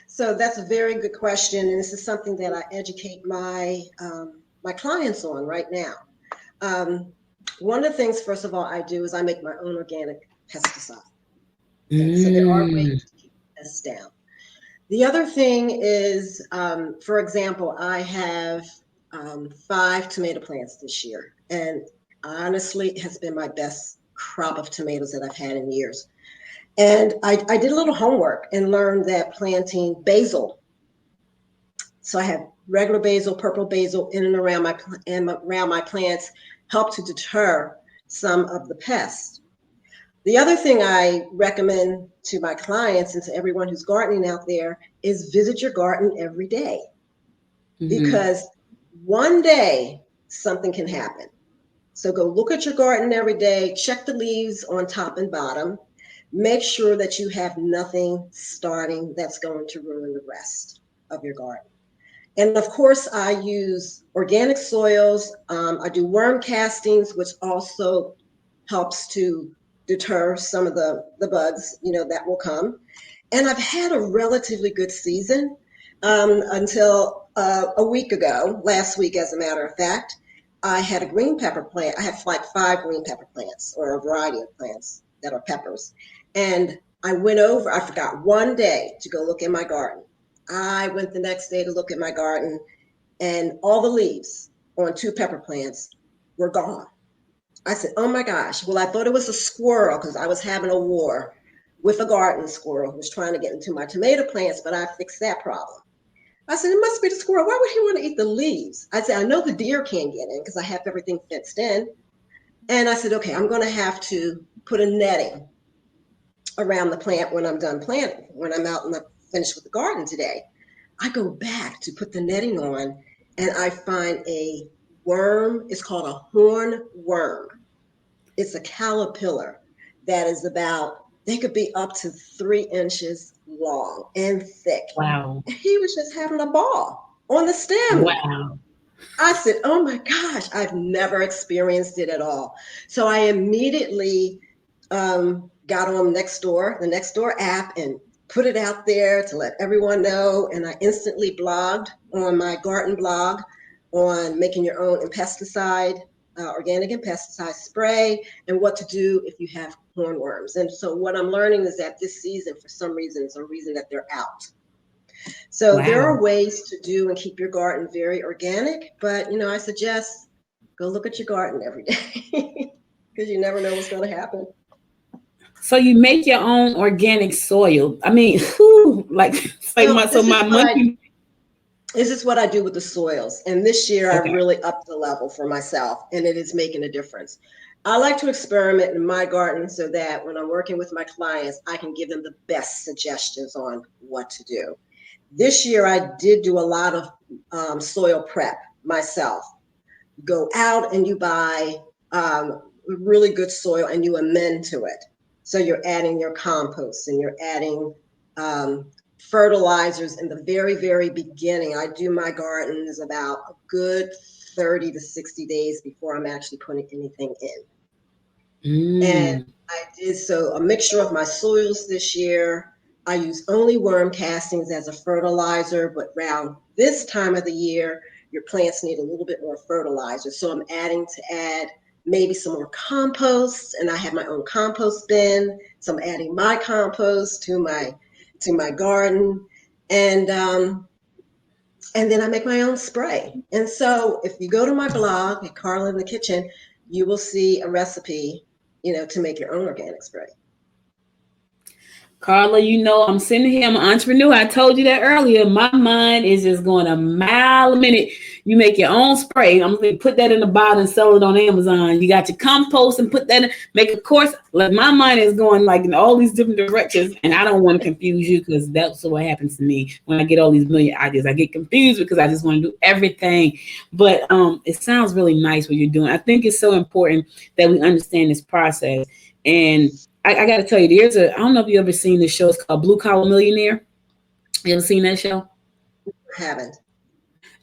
So that's a very good question, and this is something that I educate my clients on right now. One of the things, first of all, I do is I make my own organic pesticide. So there are ways to keep pests down. The other thing is, for example, I have 5 tomato plants this year, and honestly, it has been my best crop of tomatoes that I've had in years. And I did a little homework and learned that planting basil, so I have regular basil, purple basil in and around my plants, help to deter some of the pests. The other thing I recommend to my clients and to everyone who's gardening out there is visit your garden every day, because one day something can happen. So go look at your garden every day, check the leaves on top and bottom. Make sure that you have nothing starting that's going to ruin the rest of your garden. And of course, I use organic soils. I do worm castings, which also helps to deter some of the bugs, that will come. And I've had a relatively good season until a week ago, last week, as a matter of fact. I had a green pepper plant. I have like 5 green pepper plants, or a variety of plants that are peppers. And I forgot one day to go look in my garden. I went the next day to look at my garden, and all the leaves on 2 pepper plants were gone. I said, oh my gosh. Well, I thought it was a squirrel, because I was having a war with a garden squirrel who was trying to get into my tomato plants, but I fixed that problem. I said, it must be the squirrel. Why would he want to eat the leaves? I said, I know the deer can't get in because I have everything fenced in. And I said, okay, I'm going to have to put a netting around the plant when I'm done planting, when I'm out and I'm finished with the garden today. I go back to put the netting on, and I find a worm. It's called a horn worm. It's a caterpillar that is they could be up to 3 inches long and thick. Wow. He was just having a ball on the stem. Wow. I said, oh my gosh, I've never experienced it at all. So I immediately got on the Nextdoor app, and put it out there to let everyone know. And I instantly blogged on my garden blog on making your own organic and pesticide spray, and what to do if you have hornworms. And so what I'm learning is that this season, for some reason, is a reason that they're out. So There are ways to do and keep your garden very organic, but I suggest go look at your garden every day, because you never know what's going to happen. So you make your own organic soil. I mean, whew, like it's like Well, my so my monkey. this is what I do with the soils. And this year I Okay. really upped the level for myself, and it is making a difference. I like to experiment in my garden so that when I'm working with my clients, I can give them the best suggestions on what to do. This year I did do a lot of soil prep myself. Go out and you buy really good soil and you amend to it. So you're adding your compost and you're adding fertilizers in the very, very beginning. I do my gardens about a good 30 to 60 days before I'm actually putting anything in. And Mm. I did so a mixture of my soils this year. I use only worm castings as a fertilizer, but around this time of the year, your plants need a little bit more fertilizer. So I'm adding to add maybe some more compost, and I have my own compost bin. So I'm adding my compost to my garden, and then I make my own spray. And so if you go to my blog at Carla in the Kitchen, you will see a recipe, to make your own organic spray. Carla, you know I'm sitting here. I'm an entrepreneur. I told you that earlier. My mind is just going a mile a minute. You make your own spray. I'm going to put that in the bottle and sell it on Amazon. You got your compost and put that in. Make a course. Like my mind is going like in all these different directions, and I don't want to confuse you because that's what happens to me when I get all these million ideas. I get confused because I just want to do everything. But it sounds really nice what you're doing. I think it's so important that we understand this process. And I got to tell you, I don't know if you ever seen this show. It's called Blue Collar Millionaire. You ever seen that show? I haven't.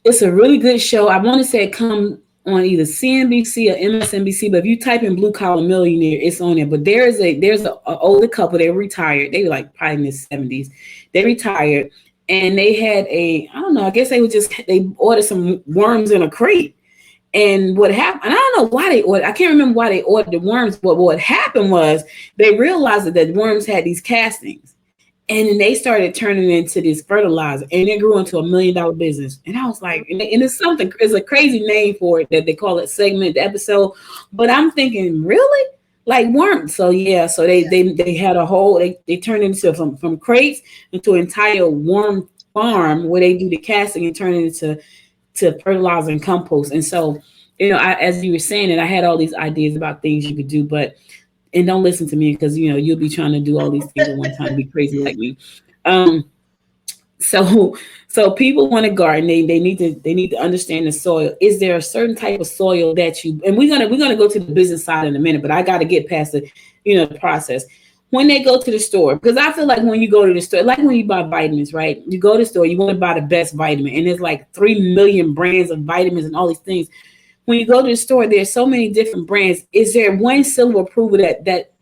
It's a really good show. I want to say it come on either CNBC or MSNBC, but if you type in Blue Collar Millionaire, it's on there. But there's a older couple. They retired. They were like probably in their 70s. They retired, and they had I don't know. I guess they ordered some worms in a crate. And what happened, and I don't know why they ordered, I can't remember why they ordered the worms, but what happened was they realized that worms had these castings. And then they started turning into this fertilizer, and it grew into $1 million business. And I was like, and it's a crazy name for it that they call it segment episode. But I'm thinking, really? Like worms. So yeah, so they had a whole, they turned into from crates into an entire worm farm where they do the casting and turn it into fertilizer and compost. And so, as you were saying it, I had all these ideas about things you could do, and don't listen to me because you'll be trying to do all these things at one time, be crazy like me. So people want to garden. They need to understand the soil. Is there a certain type of soil that and we're gonna go to the business side in a minute, but I got to get past the process. When they go to the store, because I feel like when you go to the store, like when you buy vitamins, right? You go to the store, you want to buy the best vitamin, and there's like 3 million brands of vitamins and all these things. When you go to the store, there's so many different brands. Is there one seal of approval that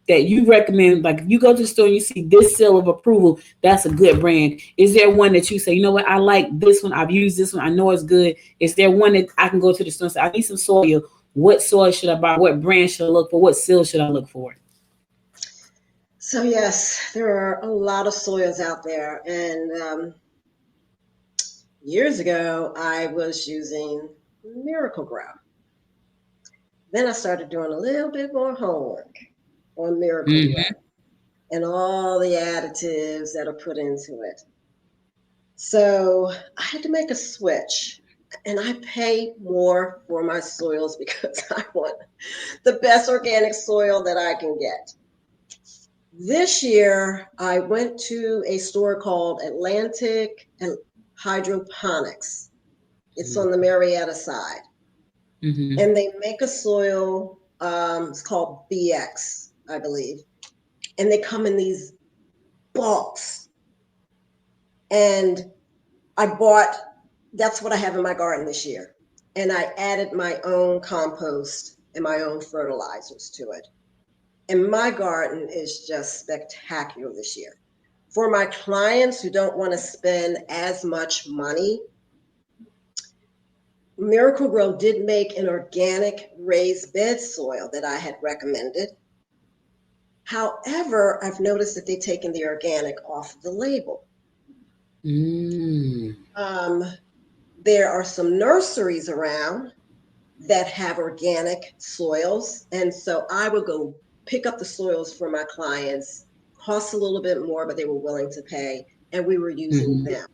you recommend? Like if you go to the store and you see this seal of approval, that's a good brand. Is there one that you say, you know what, I like this one, I've used this one, I know it's good? Is there one that I can go to the store and say, I need some soil? What soil should I buy? What brand should I look for? What seal should I look for? So yes, there are a lot of soils out there, and years ago I was using Miracle-Gro. Then I started doing a little bit more homework on Miracle-Gro and all the additives that are put into it. So I had to make a switch, and I pay more for my soils because I want the best organic soil that I can get. This year, I went to a store called Atlantic and Hydroponics. It's on the Marietta side. Mm-hmm. And they make a soil, it's called BX, I believe. And they come in these bulks. And that's what I have in my garden this year. And I added my own compost and my own fertilizers to it. And my garden is just spectacular this year. For my clients who don't want to spend as much money, Miracle-Gro did make an organic raised bed soil that I had recommended. However, I've noticed that they've taken the organic off the label. There are some nurseries around that have organic soils, and so I would go pick up the soils for my clients, cost a little bit more, but they were willing to pay, and we were using them.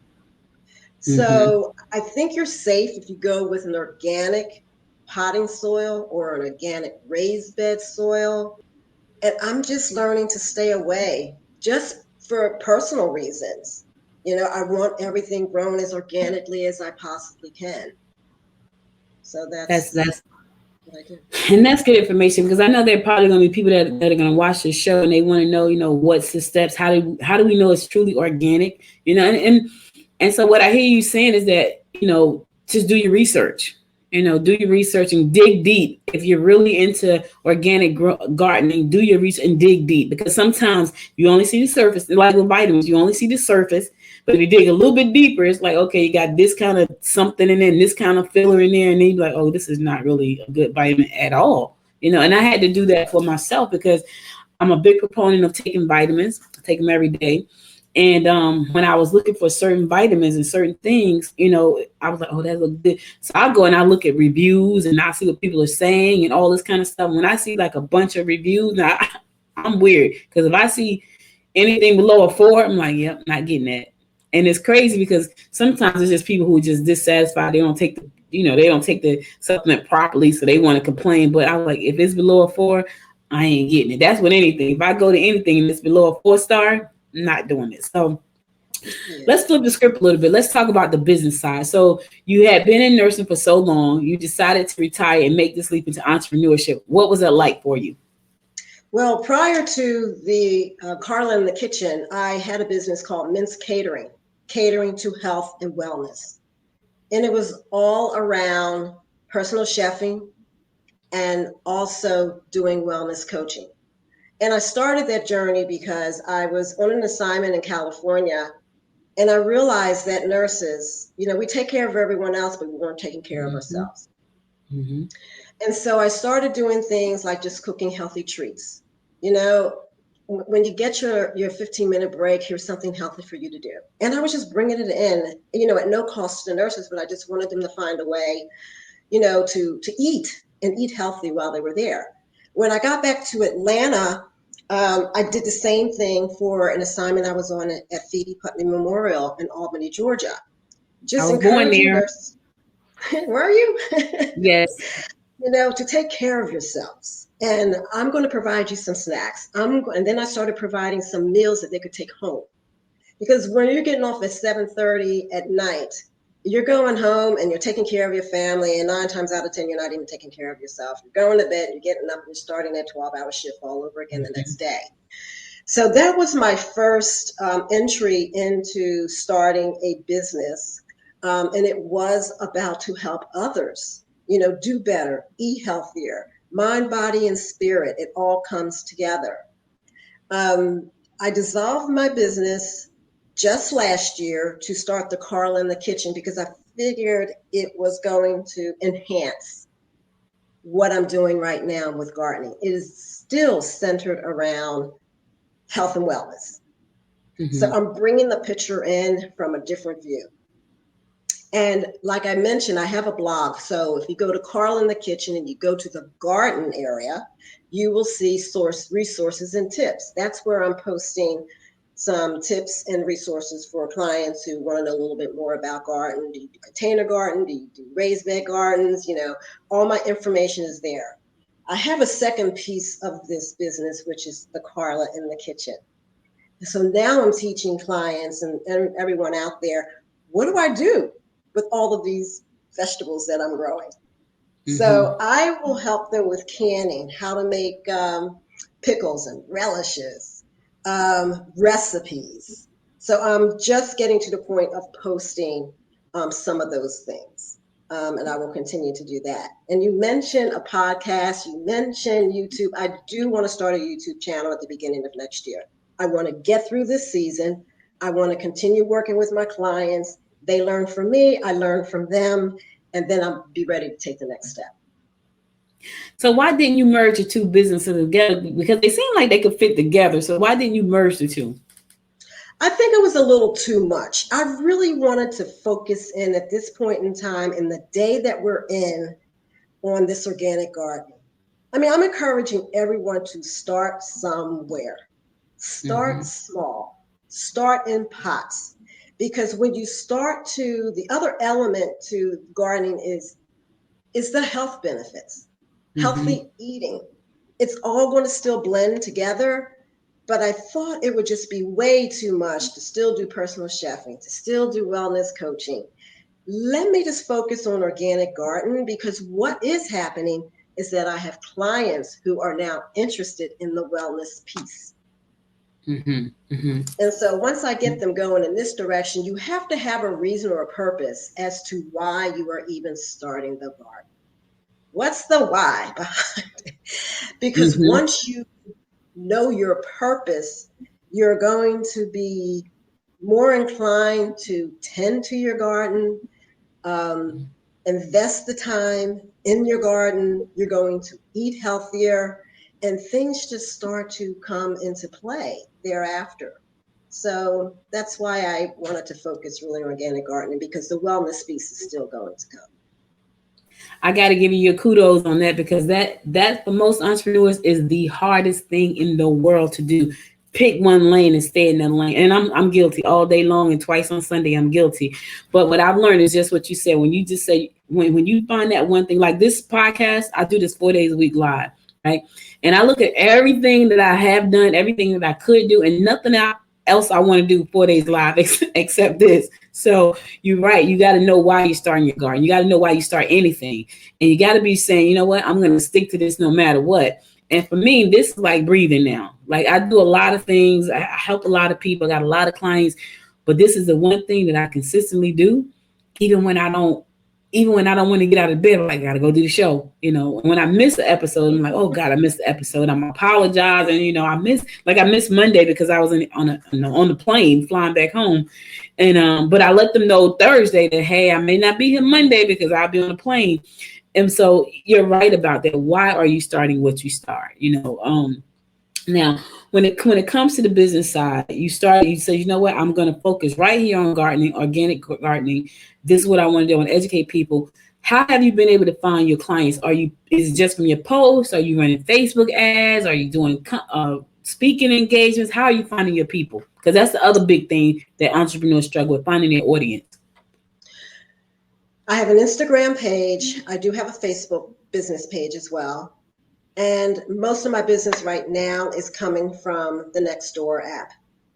So I think you're safe if you go with an organic potting soil or an organic raised bed soil. And I'm just learning to stay away just for personal reasons. I want everything grown as organically as I possibly can. So That's what I do. And that's good information, because I know there are probably going to be people that are going to watch this show and they want to know, what's the steps? How do we know it's truly organic? And so what I hear you saying is that, just do your research. Do your research and dig deep. If you're really into organic gardening, do your research and dig deep, because sometimes you only see the surface. Like with vitamins, you only see the surface. But if you dig a little bit deeper, it's like, okay, you got this kind of something in there and this kind of filler in there. And then you're like, oh, this is not really a good vitamin at all. And I had to do that for myself, because I'm a big proponent of taking vitamins. I take them every day. And when I was looking for certain vitamins and certain things, I was like, oh, that looks good. So I go and I look at reviews and I see what people are saying and all this kind of stuff. When I see like a bunch of reviews, I'm weird, because if I see anything below a 4, I'm like, yep, not getting that. And it's crazy because sometimes it's just people who are just dissatisfied. They don't take the supplement properly, so they want to complain. But I was like, if it's below a 4, I ain't getting it. That's with anything. If I go to anything and it's below a 4-star, I'm not doing it. So let's flip the script a little bit. Let's talk about the business side. So you had been in nursing for so long. You decided to retire and make this leap into entrepreneurship. What was that like for you? Well, prior to the Carla in the Kitchen, I had a business called Mintz catering to health and wellness. And it was all around personal chefing and also doing wellness coaching. And I started that journey because I was on an assignment in California, and I realized that nurses, we take care of everyone else, but we weren't taking care of ourselves. And so I started doing things like just cooking healthy treats. When you get your 15-minute break, here's something healthy for you to do. And I was just bringing it in, at no cost to the nurses, but I just wanted them to find a way, to eat and eat healthy while they were there. When I got back to Atlanta, I did the same thing for an assignment I was on at Phoebe Putney Memorial in Albany, Georgia. Just I was born there. Nurses. Were you? Yes. To take care of yourselves. And I'm going to provide you some snacks. And then I started providing some meals that they could take home. Because when you're getting off at 7:30 at night, you're going home and you're taking care of your family. And 9 times out of 10, you're not even taking care of yourself. You're going to bed, you're getting up, and you're starting that 12-hour shift all over again the next day. So that was my first entry into starting a business. And it was about to help others, do better, eat healthier, mind, body, and spirit. It all comes together. I dissolved my business just last year to start the Carla in the Kitchen, because I figured it was going to enhance what I'm doing right now with gardening. It is still centered around health and wellness. So I'm bringing the picture in from a different view. And like I mentioned, I have a blog. So if you go to Carla in the Kitchen and you go to the garden area, you will see resources and tips. That's where I'm posting some tips and resources for clients who want to know a little bit more about garden. Do you do container garden? Do you do raised bed gardens? All my information is there. I have a second piece of this business, which is the Carla in the Kitchen. So now I'm teaching clients and everyone out there, what do I do with all of these vegetables that I'm growing? So I will help them with canning, how to make pickles and relishes, recipes. So I'm just getting to the point of posting some of those things. And I will continue to do that. And you mentioned a podcast, you mentioned YouTube. I do want to start a YouTube channel at the beginning of next year. I want to get through this season. I want to continue working with my clients. They learn from me, I learn from them, and then I'll be ready to take the next step. So why didn't you merge the two businesses together? Because they seem like they could fit together. So why didn't you merge the two? I think it was a little too much. I really wanted to focus in at this point in time, in the day that we're in, on this organic gardening. I mean, I'm encouraging everyone to start somewhere. Start small. Start in pots. Because when you start to, the other element to gardening is the health benefits, healthy eating. It's all going to still blend together, but I thought it would just be way too much to still do personal chefing, to still do wellness coaching. Let me just focus on organic garden, because what is happening is that I have clients who are now interested in the wellness piece. And so once I get them going in this direction, you have to have a reason or a purpose as to why you are even starting the garden. What's the why behind it? Because once you know your purpose, you're going to be more inclined to tend to your garden, invest the time in your garden. You're going to eat healthier, and things just start to come into play thereafter. So that's why I wanted to focus really on organic gardening, because the wellness piece is still going to come. I got to give you your kudos on that, because that for most entrepreneurs is the hardest thing in the world to do. Pick one lane and stay in that lane. And I'm guilty all day long, and twice on Sunday I'm guilty. But what I've learned is just what you said. When you just say, when you find that one thing, like this podcast, I do this 4 days a week live, right? And I look at everything that I have done, everything that I could do, and nothing else I want to do 4 days live except this. So you're right. You got to know why you're starting your garden. You got to know why you start anything. And you got to be saying, you know what, I'm going to stick to this no matter what. And for me, this is like breathing now. Like I do a lot of things. I help a lot of people. I got a lot of clients. But this is the one thing that I consistently do, even when I don't want to get out of bed. I'm like, I got to go do the show. You know, when I miss an episode, I'm like, oh God, I missed the episode. I'm apologizing. You know, I missed Monday because I was on the plane flying back home. And but I let them know Thursday that, hey, I may not be here Monday because I'll be on the plane. And so you're right about that. Why are you starting what you start? You know, now when it comes to the business side, you say, you know what, I'm going to focus right here on gardening, organic gardening. This is what I want to do. I want to educate people. How have you been able to find your clients? Is it just from your posts? Are you running Facebook ads? Are you doing speaking engagements? How are you finding your people? Because that's the other big thing that entrepreneurs struggle with, finding their audience. I have an Instagram page. I do have a Facebook business page as well. And most of my business right now is coming from the Nextdoor app.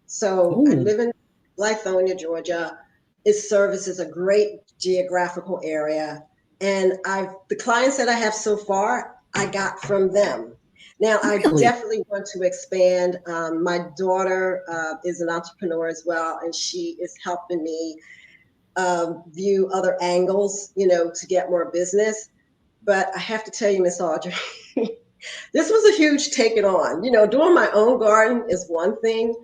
So I live in Lithonia, Georgia. It services a great geographical area. And the clients that I have so far, I got from them. Now, I definitely want to expand. My daughter is an entrepreneur as well, and she is helping me view other angles, to get more business. But I have to tell you, Miss Audrey, this was a huge take it on. Doing my own garden is one thing,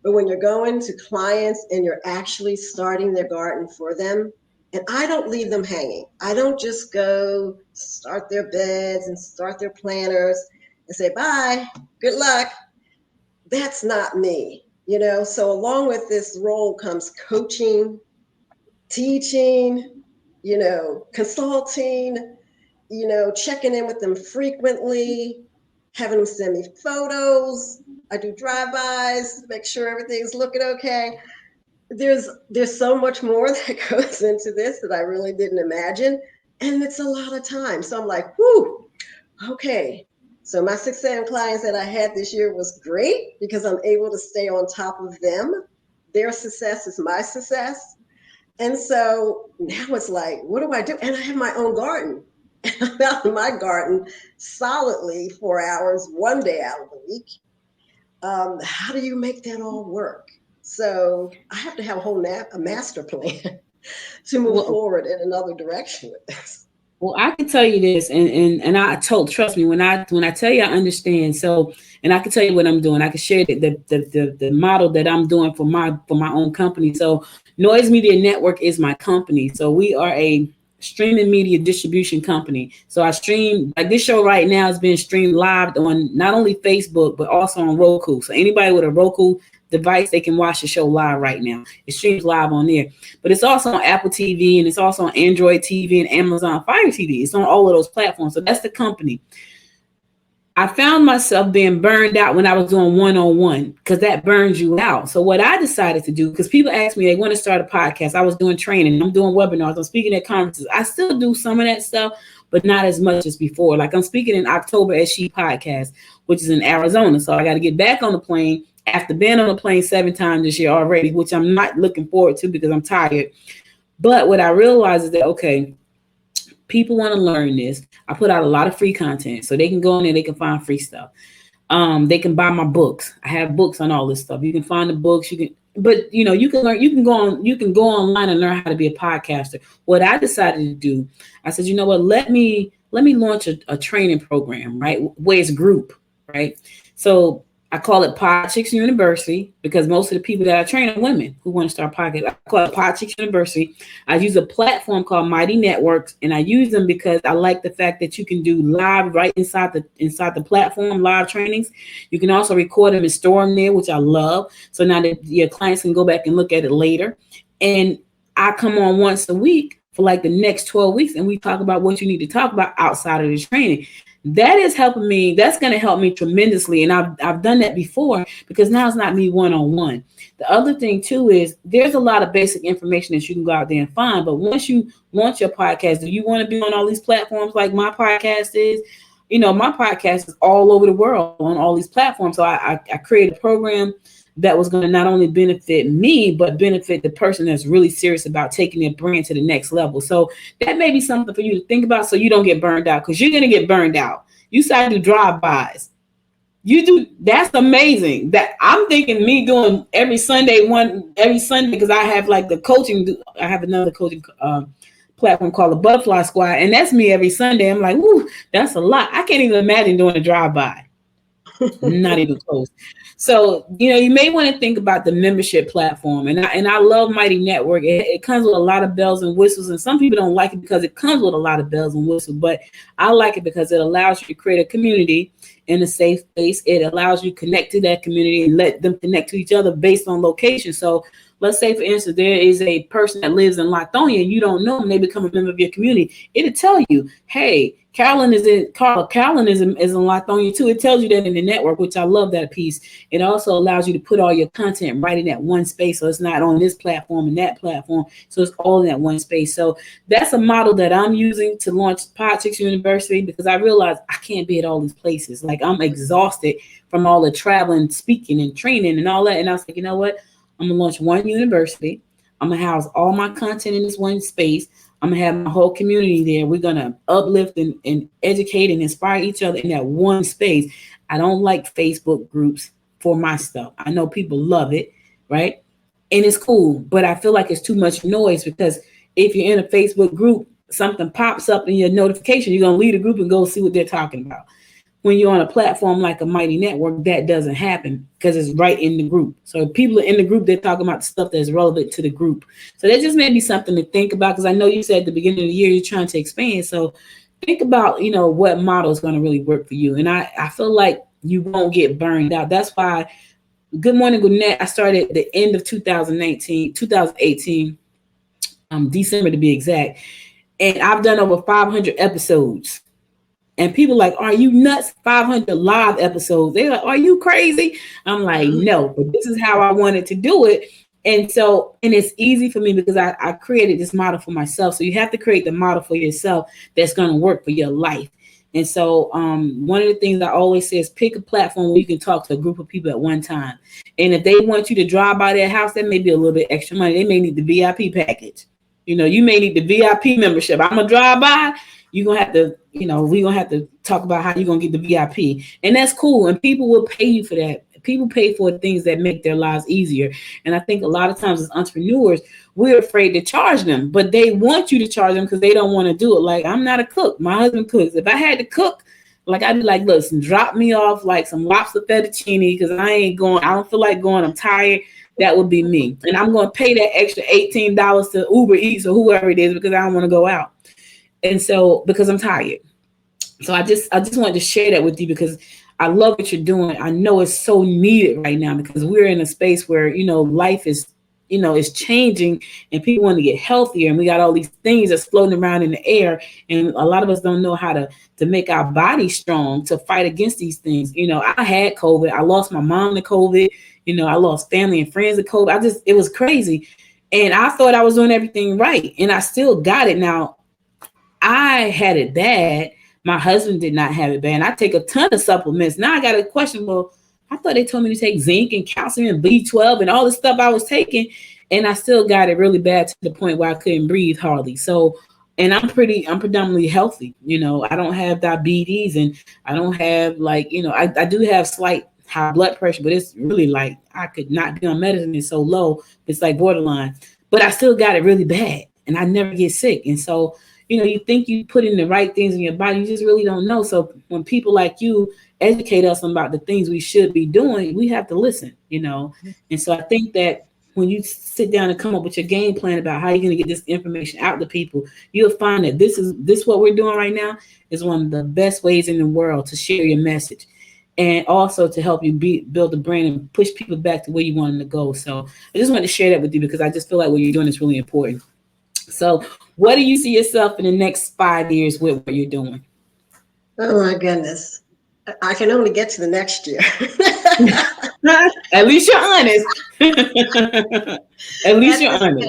but when you're going to clients and you're actually starting their garden for them, and I don't leave them hanging. I don't just go start their beds and start their planters and say, bye, good luck. That's not me, So along with this role comes coaching, teaching, consulting, checking in with them frequently, having them send me photos. I do drive-bys, make sure everything's looking okay. There's so much more that goes into this that I really didn't imagine. And it's a lot of time. So I'm like, whoo, okay. So my 6 clients that I had this year was great because I'm able to stay on top of them. Their success is my success. And so now it's like, what do I do? And I have my own garden. And I'm out in my garden solidly 4 hours, 1 day out of the week. How do you make that all work? So I have to have a master plan to move forward in another direction with this. Well, I can tell you this, and trust me, when I tell you I understand. So, and I can tell you what I'm doing. I can share the model that I'm doing for my own company. So, Noise Media Network is my company. So we are a streaming media distribution company. So I stream, like this show right now is being streamed live on not only Facebook but also on Roku. So anybody with a Roku device, they can watch the show live right now. It streams live on there, but it's also on Apple TV, and it's also on Android TV and Amazon Fire TV. It's on all of those platforms. So that's the company. I found myself being burned out when I was doing one-on-one because that burns you out. So what I decided to do, because people ask me, they want to start a podcast. I was doing training, I'm doing webinars, I'm speaking at conferences. I still do some of that stuff, but not as much as before. Like I'm speaking in October at She Podcast, which is in Arizona. So I got to get back on the plane after being on the plane 7 times this year already, which I'm not looking forward to because I'm tired. But what I realized is that, okay, people want to learn this. I put out a lot of free content, so they can go in there, they can find free stuff. They can buy my books. I have books on all this stuff. You can find the books. You can, but you can learn. You can go online and learn how to be a podcaster. What I decided to do, I said, you know what? Let me launch a training program, right? Where it's group, right? So I call it Pod Chicks University because most of the people that I train are women who want to start podcasts. I call it Pod Chicks University. I use a platform called Mighty Networks, and I use them because I like the fact that you can do live right inside the platform, live trainings. You can also record them and store them there, which I love. So now that your clients can go back and look at it later. And I come on once a week for like the next 12 weeks, and we talk about what you need to talk about outside of the training. That is helping me. That's going to help me tremendously. And I've done that before because now it's not me one-on-one. The other thing too is there's a lot of basic information that you can go out there and find. But once you launch your podcast, do you want to be on all these platforms like my podcast is? My podcast is all over the world on all these platforms. So I created a program that was going to not only benefit me, but benefit the person that's really serious about taking their brand to the next level. So that may be something for you to think about so you don't get burned out, because you're going to get burned out. You start to do drive-bys. That's amazing. That I'm thinking me doing every Sunday because I have like the coaching. I have another coaching platform called the Butterfly Squad, and that's me every Sunday. I'm like, woo, that's a lot. I can't even imagine doing a drive-by. Not even close. So, you may want to think about the membership platform. And I love Mighty Network. It comes with a lot of bells and whistles. And some people don't like it because it comes with a lot of bells and whistles. But I like it because it allows you to create a community in a safe place. It allows you to connect to that community and let them connect to each other based on location. So let's say, for instance, there is a person that lives in Lithonia and you don't know them. They become a member of your community. It'll tell you, hey, Carla is in Lithonia too. It tells you that in the network, which I love that piece. It also allows you to put all your content right in that one space. So it's not on this platform and that platform. So it's all in that one space. So that's a model that I'm using to launch Pod Chicks University, because I realized I can't be at all these places. Like, I'm exhausted from all the traveling, speaking and training and all that. And I was like, you know what? I'm going to launch one university. I'm going to house all my content in this one space. I'm going to have my whole community there. We're going to uplift and educate and inspire each other in that one space. I don't like Facebook groups for my stuff. I know people love it, right? And it's cool, but I feel like it's too much noise, because if you're in a Facebook group, something pops up in your notification, you're going to leave the group and go see what they're talking about. When you're on a platform like a Mighty Network, that doesn't happen because it's right in the group. So if people are in the group, they're talking about the stuff that's relevant to the group. So that just may be something to think about, because I know you said at the beginning of the year you're trying to expand. So think about, what model is going to really work for you. And I feel like you won't get burned out. That's why Good Morning Gwinnett, I started at the end of 2018, December to be exact. And I've done over 500 episodes. And people are like, are you nuts? 500 live episodes. They're like, are you crazy? I'm like, no, but this is how I wanted to do it. And it's easy for me because I created this model for myself. So you have to create the model for yourself that's going to work for your life. And so one of the things I always say is pick a platform where you can talk to a group of people at one time. And if they want you to drive by their house, that may be a little bit extra money. They may need the VIP package. You may need the VIP membership. I'm going to drive by. You're going to have to, we're going to have to talk about how you're going to get the VIP. And that's cool. And people will pay you for that. People pay for things that make their lives easier. And I think a lot of times as entrepreneurs, we're afraid to charge them, but they want you to charge them because they don't want to do it. Like, I'm not a cook. My husband cooks. If I had to cook, like, I'd be like, listen, drop me off like some lobster fettuccine because I don't feel like going. I'm tired. That would be me. And I'm going to pay that extra $18 to Uber Eats or whoever it is because I don't want to go out. And so, because I'm tired. So I just wanted to share that with you because I love what you're doing. I know it's so needed right now because we're in a space where, life is is changing, and people want to get healthier, and we got all these things that's floating around in the air, and a lot of us don't know how to make our body strong to fight against these things. I had COVID. I lost my mom to COVID. I lost family and friends to COVID. It was crazy. And I thought I was doing everything right, and I still got it. Now, I had it bad. My husband did not have it bad. And I take a ton of supplements. Now I got a question. Well, I thought they told me to take zinc and calcium and B12 and all the stuff I was taking, and I still got it really bad to the point where I couldn't breathe hardly. So, and I'm predominantly healthy. I don't have diabetes, and I don't have I do have slight high blood pressure, but it's really like I could not be on medicine. It's so low. It's like borderline, but I still got it really bad, and I never get sick. And so, you think you put in the right things in your body, you just really don't know. So when people like you educate us about the things we should be doing, we have to listen, And so I think that when you sit down and come up with your game plan about how you're going to get this information out to people, you'll find that this what we're doing right now is one of the best ways in the world to share your message, and also to help you build a brand and push people back to where you want them to go. So I just wanted to share that with you because I just feel like what you're doing is really important. So what do you see yourself in the next 5 years with what you're doing? Oh my goodness. I can only get to the next year. At least you're honest. At least you're honest.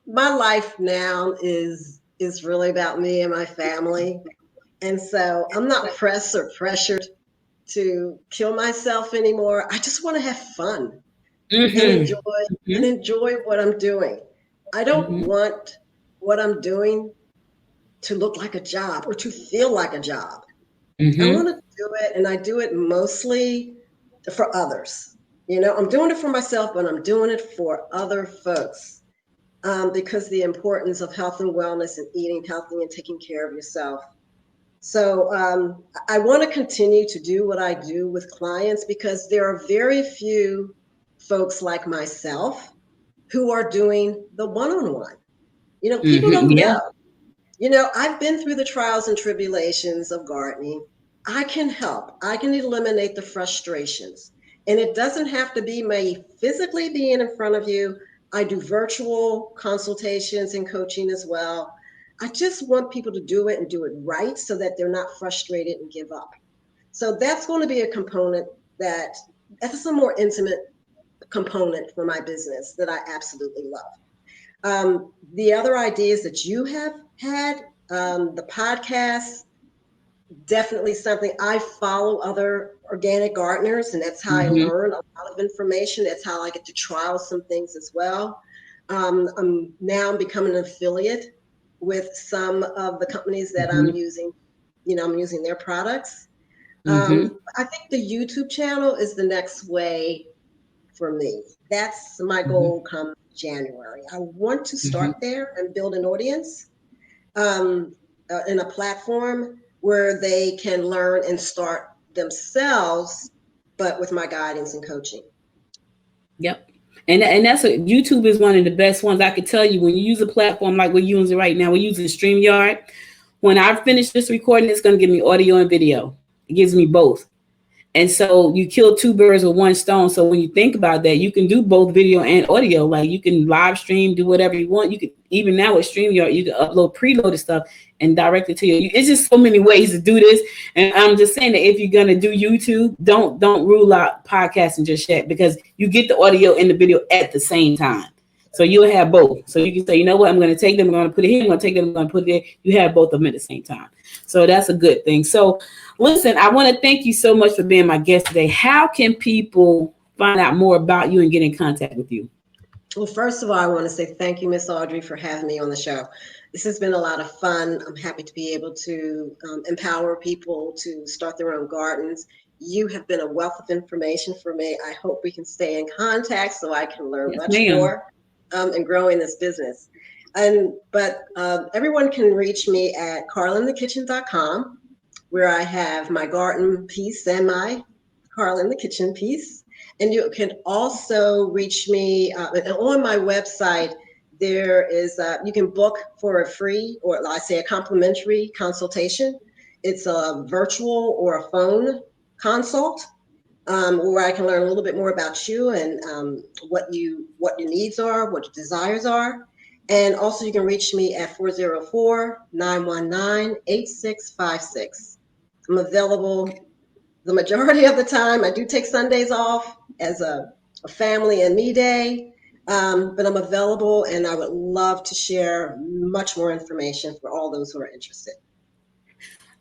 My life now is really about me and my family. And so I'm not pressed or pressured to kill myself anymore. I just want to have fun and enjoy what I'm doing. I don't want what I'm doing to look like a job or to feel like a job. I want to do it, and I do it mostly for others. I'm doing it for myself, but I'm doing it for other folks because the importance of health and wellness and eating healthy and taking care of yourself. So I want to continue to do what I do with clients because there are very few folks like myself who are doing the one-on-one. People don't know. I've been through the trials and tribulations of gardening. I can help. I can eliminate the frustrations. And it doesn't have to be me physically being in front of you. I do virtual consultations and coaching as well. I just want people to do it and do it right so that they're not frustrated and give up. So that's going to be a component that's a more intimate component for my business that I absolutely love. The other ideas that you have had, the podcast, definitely something. I follow other organic gardeners, and that's how I learn a lot of information. That's how I get to trial some things as well. I'm now becoming an affiliate with some of the companies that I'm using. I'm using their products. I think the YouTube channel is the next way for me. That's my goal come January. I want to start there and build an audience in a platform where they can learn and start themselves, but with my guidance and coaching. Yep. And that's YouTube is one of the best ones. I could tell you when you use a platform like we're using right now, we're using StreamYard. When I finish this recording, it's going to give me audio and video. It gives me both. And so you kill two birds with one stone. So when you think about that, you can do both video and audio. Like you can live stream, do whatever you want. You can, even now with StreamYard, you can upload preloaded stuff and direct it to you. It's just so many ways to do this. And I'm just saying that if you're going to do YouTube, don't rule out podcasting just yet, because you get the audio and the video at the same time. So you'll have both. So you can say, you know what, I'm going to take them, I'm going to put it here, I'm going to take them, I'm going to put it there. You have both of them at the same time. So that's a good thing. So listen, I want to thank you so much for being my guest today. How can people find out more about you and get in contact with you? Well, first of all, I want to say thank you, Miss Audrey, for having me on the show. This has been a lot of fun. I'm happy to be able to empower people to start their own gardens. You have been a wealth of information for me. I hope we can stay in contact so I can learn much more and grow in this business. But everyone can reach me at carlainthekitchen.com, where I have my garden piece and my Carla in the Kitchen piece. And you can also reach me on my website. There is, you can book for a free, or I say a complimentary consultation. It's a virtual or a phone consult. where I can learn a little bit more about you and what your needs are, what your desires are. And also you can reach me at 404-919-8656. I'm available the majority of the time. I do take Sundays off as a family and me day, but I'm available and I would love to share much more information for all those who are interested.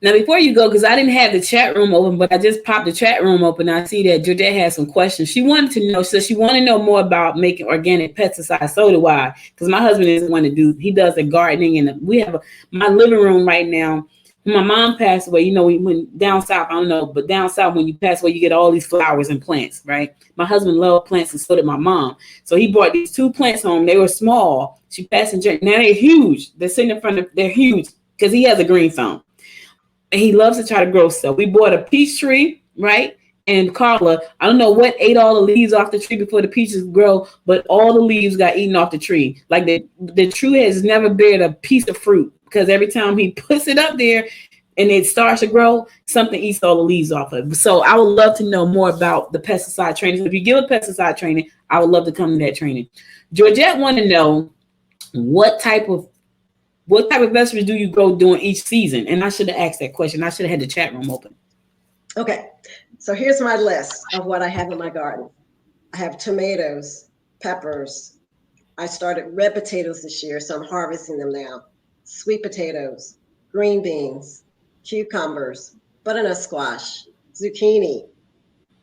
Now, before you go, because I didn't have the chat room open, but I just popped the chat room open. I see that Georgette has some questions. She wanted to know, so she wanted to know more about making organic pesticides. So do I, because my husband is the one to do. He does the gardening, and we have my living room right now. When my mom passed away, you know, when down south, I don't know, but down south, when you pass away, you get all these flowers and plants, right? My husband loved plants, and so did my mom. So he brought these 2 plants home. They were small. She passed in January. Now they're huge. They're sitting in front of. They're huge because he has a green thumb. And he loves to try to grow stuff. We bought a peach tree, right? And Carla, I don't know what ate all the leaves off the tree before the peaches grow, but all the leaves got eaten off the tree. Like the tree has never bared a piece of fruit because every time he puts it up there and it starts to grow, something eats all the leaves off of it. So I would love to know more about the pesticide training. So if you give a pesticide training, I would love to come to that training. Georgette want to know what type of vegetables do you grow during each season? And I should have asked that question. I should have had the chat room open. Okay, so here's my list of what I have in my garden. I have tomatoes, peppers. I started red potatoes this year, so I'm harvesting them now. Sweet potatoes, green beans, cucumbers, butternut squash, zucchini.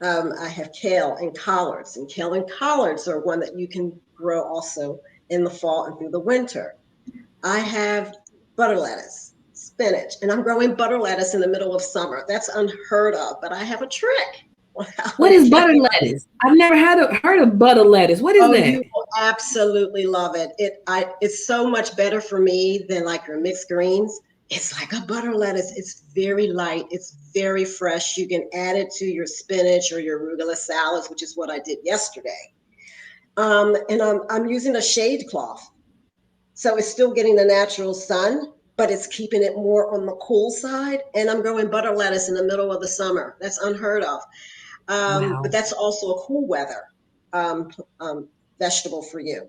I have kale and collards, and kale and collards are one that you can grow also in the fall and through the winter. I have butter lettuce, spinach, and I'm growing butter lettuce in the middle of summer. That's unheard of, but I have a trick. What is butter lettuce? I've never heard of butter lettuce. What is that? You will absolutely love it. It's so much better for me than like your mixed greens. It's like a butter lettuce. It's very light. It's very fresh. You can add it to your spinach or your arugula salads, which is what I did yesterday. And I'm using a shade cloth. So it's still getting the natural sun, but it's keeping it more on the cool side. And I'm growing butter lettuce in the middle of the summer. That's unheard of. Wow. But that's also a cool weather vegetable for you.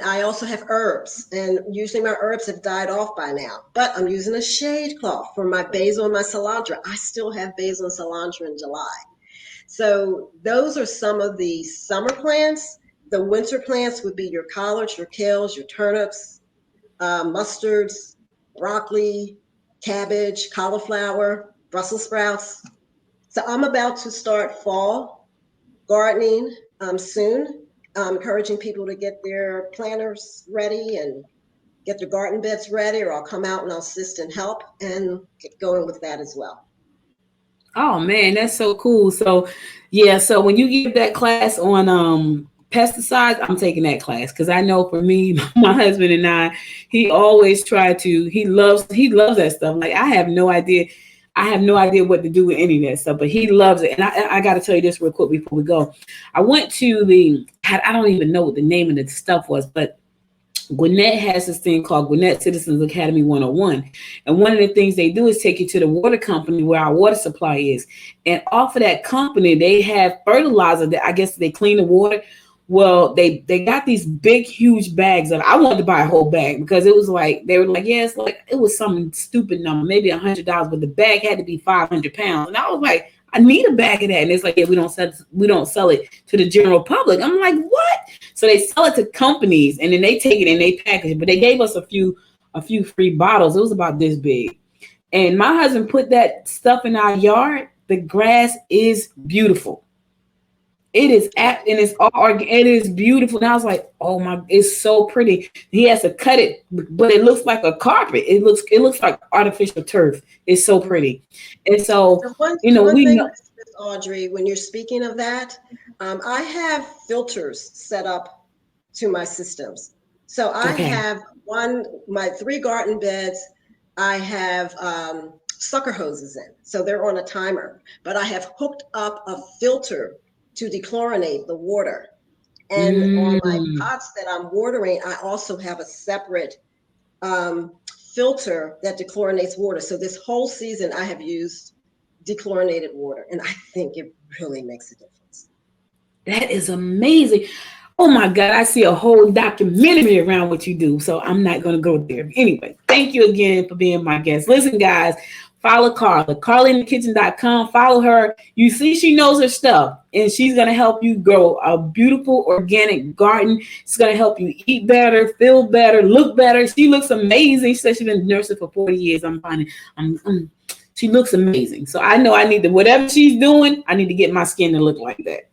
I also have herbs, and usually my herbs have died off by now, but I'm using a shade cloth for my basil and my cilantro. I still have basil and cilantro in July. So those are some of the summer plants. The winter plants would be your collards, your kales, your turnips, mustards, broccoli, cabbage, cauliflower, Brussels sprouts. So I'm about to start fall gardening soon. I'm encouraging people to get their planters ready and get their garden beds ready, or I'll come out and I'll assist and help and get going with that as well. Oh man, that's so cool. So yeah, so when you give that class on pesticides, I'm taking that class because I know for me, my husband and I, he always he loves that stuff. Like I have no idea what to do with any of that stuff, but he loves it. And I got to tell you this real quick before we go. I went to I don't even know what the name of the stuff was, but Gwinnett has this thing called Gwinnett Citizens Academy 101. And one of the things they do is take you to the water company where our water supply is. And off of that company, they have fertilizer that I guess they clean the water. Well, they got these big, huge bags of it. I wanted to buy a whole bag because it was like, they were like, yeah, it's like, it was some stupid number, maybe $100, but the bag had to be 500 pounds. And I was like, I need a bag of that. And it's like, yeah, we don't sell it to the general public. I'm like, what? So they sell it to companies and then they take it and they package it. But they gave us a few free bottles. It was about this big. And my husband put that stuff in our yard. The grass is beautiful. It is it is beautiful. And I was like, oh my, it's so pretty. He has to cut it, but it looks like a carpet. It looks like artificial turf. It's so pretty. And so, one thing, Audrey, when you're speaking of that, I have filters set up to my systems. So I have my 3 garden beds, I have sucker hoses in. So they're on a timer, but I have hooked up a filter to dechlorinate the water. And on my pots that I'm watering, I also have a separate filter that dechlorinates water. So this whole season I have used dechlorinated water. And I think it really makes a difference. That is amazing. Oh my God, I see a whole documentary around what you do. So I'm not going to go there. Anyway, thank you again for being my guest. Listen, guys, follow Carla, carlainthekitchen.com. Follow her. You see, she knows her stuff, and she's going to help you grow a beautiful organic garden. It's going to help you eat better, feel better, look better. She looks amazing. She said she's been nursing for 40 years. She looks amazing. So I know I need to, whatever she's doing, I need to get my skin to look like that.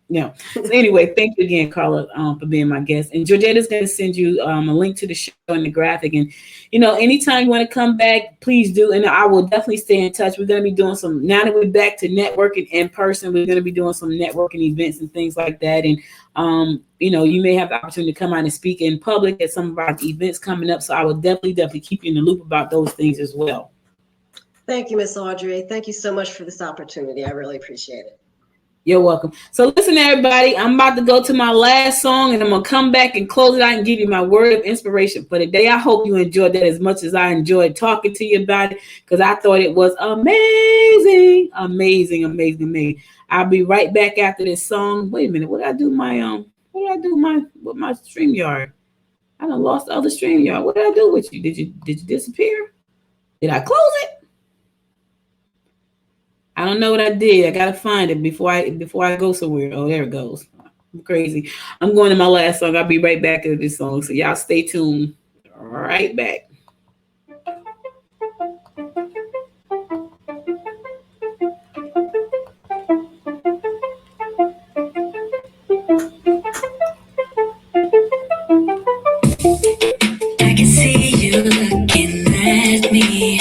Yeah. So anyway, thank you again, Carla, for being my guest. And Georgetta's going to send you a link to the show and the graphic. And, anytime you want to come back, please do. And I will definitely stay in touch. We're going to be doing now that we're back to networking in person, we're going to be doing some networking events and things like that. And, you may have the opportunity to come out and speak in public at some of our events coming up. So I will definitely keep you in the loop about those things as well. Thank you, Miss Audrey. Thank you so much for this opportunity. I really appreciate it. You're welcome. So listen, everybody, I'm about to go to my last song, and I'm going to come back and close it out and give you my word of inspiration for the day. I hope you enjoyed that as much as I enjoyed talking to you about it, because I thought it was amazing, amazing, amazing, amazing. I'll be right back after this song. Wait a minute. What did I do with my StreamYard? I done lost the other StreamYard. What did I do with you? Did you disappear? Did I close it? I don't know what I did. I gotta find it before I go somewhere. Oh, there it goes. I'm crazy. I'm going to my last song. I'll be right back to this song. So y'all stay tuned. Right back. I can see you looking at me.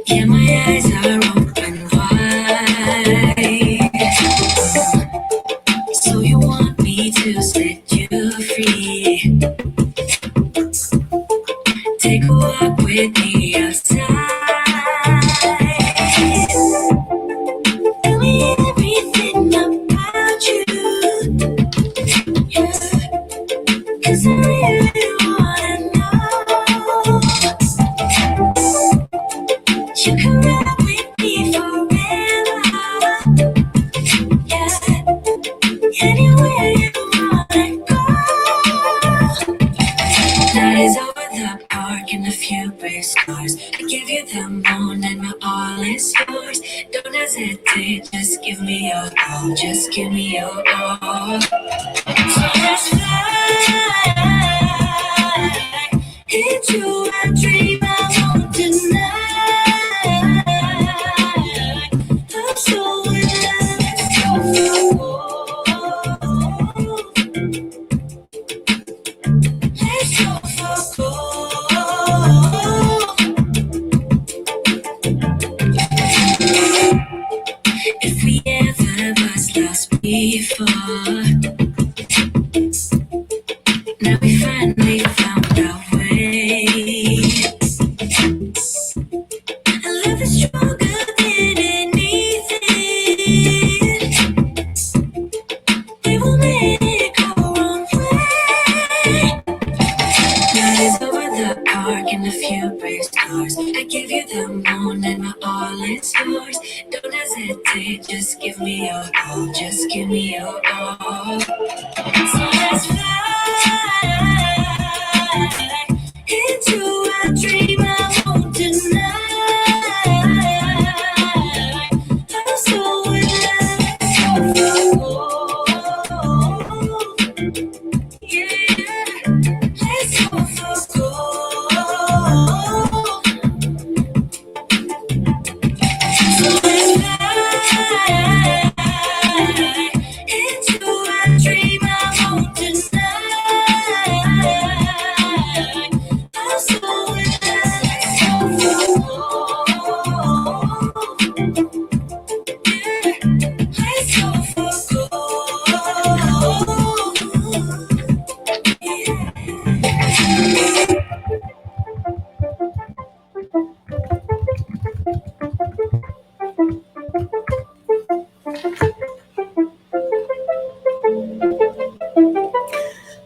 Yeah, my eyes are open wide. So you want me to set you free? Take a walk with me outside. Tell me everything about you. Yeah, 'cause I really wanna know. You can run with me forever. Yeah, anywhere you wanna go. Night is over the park and a few gray stars. I give you the moon and my all is yours. Don't hesitate, just give me your all. Just give me your all. So let's fly into a dream I want tonight. I'm so in love, let's go for gold. If we ever was lost before, now we finally found our way. And love is stronger than anything. We will make our own way. Night is over the park and a few brave stars. I give you the moon and my all is yours. Don't hesitate, just give me your all. Just give me your all. So let's fly into a dream I want tonight. I'm so in love, yeah, let's go for gold. So let's fly into a dream I want tonight. I'm so in love, yeah, let's go for gold. Yeah.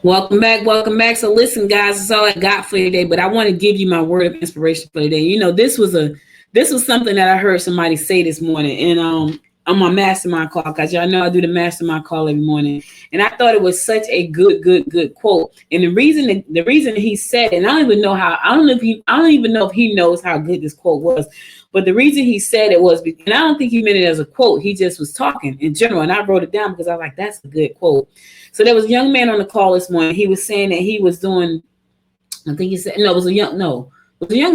Welcome back. Welcome back. So listen, guys, that's all I got for today, but I want to give you my word of inspiration for today. This was this was something that I heard somebody say this morning, and on my mastermind call, because y'all know I do the mastermind call every morning, and I thought it was such a good quote. And the reason he said it, and I don't even know if he knows how good this quote was, but the reason he said it was, and I don't think he meant it as a quote. He just was talking in general, and I wrote it down because I was like, that's a good quote. So there was a young man on the call this morning. He was saying that he was doing, I think he said, it was a young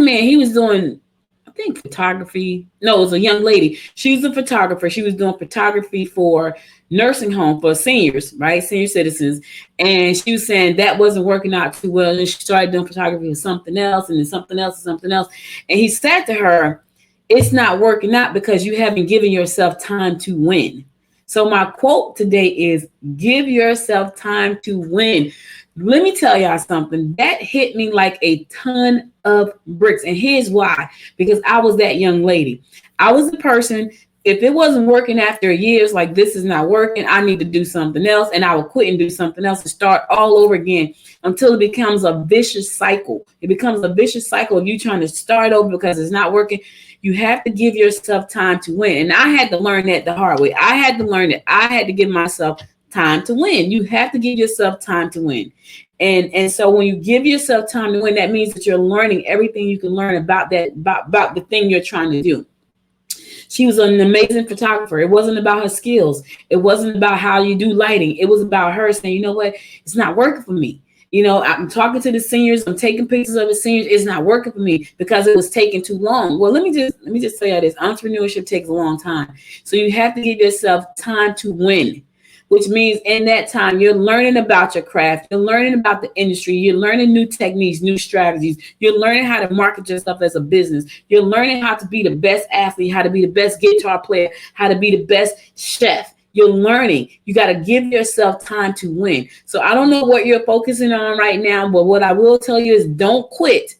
man. He was doing, I think, photography. No, it was a young lady. She was a photographer. She was doing photography for nursing home for seniors, right? Senior citizens. And she was saying that wasn't working out too well. And she started doing photography with something else, and then something else and something else. And he said to her, it's not working out because you haven't given yourself time to win. So my quote today is, give yourself time to win. Let me tell y'all something that hit me like a ton of bricks. And here's why, because I was that young lady. I was the person, if it wasn't working after a year, it's like, this is not working, I need to do something else. And I would quit and do something else and start all over again until it becomes a vicious cycle. It becomes a vicious cycle of you trying to start over because it's not working. You have to give yourself time to win. And I had to learn that the hard way. I had to learn that I had to give myself time to win. You have to give yourself time to win. And so when you give yourself time to win, that means that you're learning everything you can learn about the thing you're trying to do. She was an amazing photographer. It wasn't about her skills. It wasn't about how you do lighting. It was about her saying, you know what? It's not working for me. You know, I'm talking to the seniors. I'm taking pictures of the seniors. It's not working for me because it was taking too long. Well, let me just tell you this. Entrepreneurship takes a long time. So you have to give yourself time to win, which means in that time, you're learning about your craft. You're learning about the industry. You're learning new techniques, new strategies. You're learning how to market yourself as a business. You're learning how to be the best athlete, how to be the best guitar player, how to be the best chef. You're learning. You got to give yourself time to win. So I don't know what you're focusing on right now, but what I will tell you is don't quit.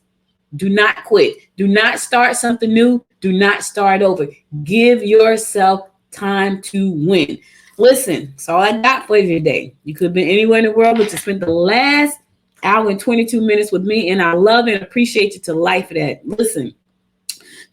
Do not quit. Do not start something new. Do not start over. Give yourself time to win. Listen, that's all I got for you today. You could have been anywhere in the world, but you spent the last hour and 22 minutes with me, and I love and appreciate you to life for that. Listen,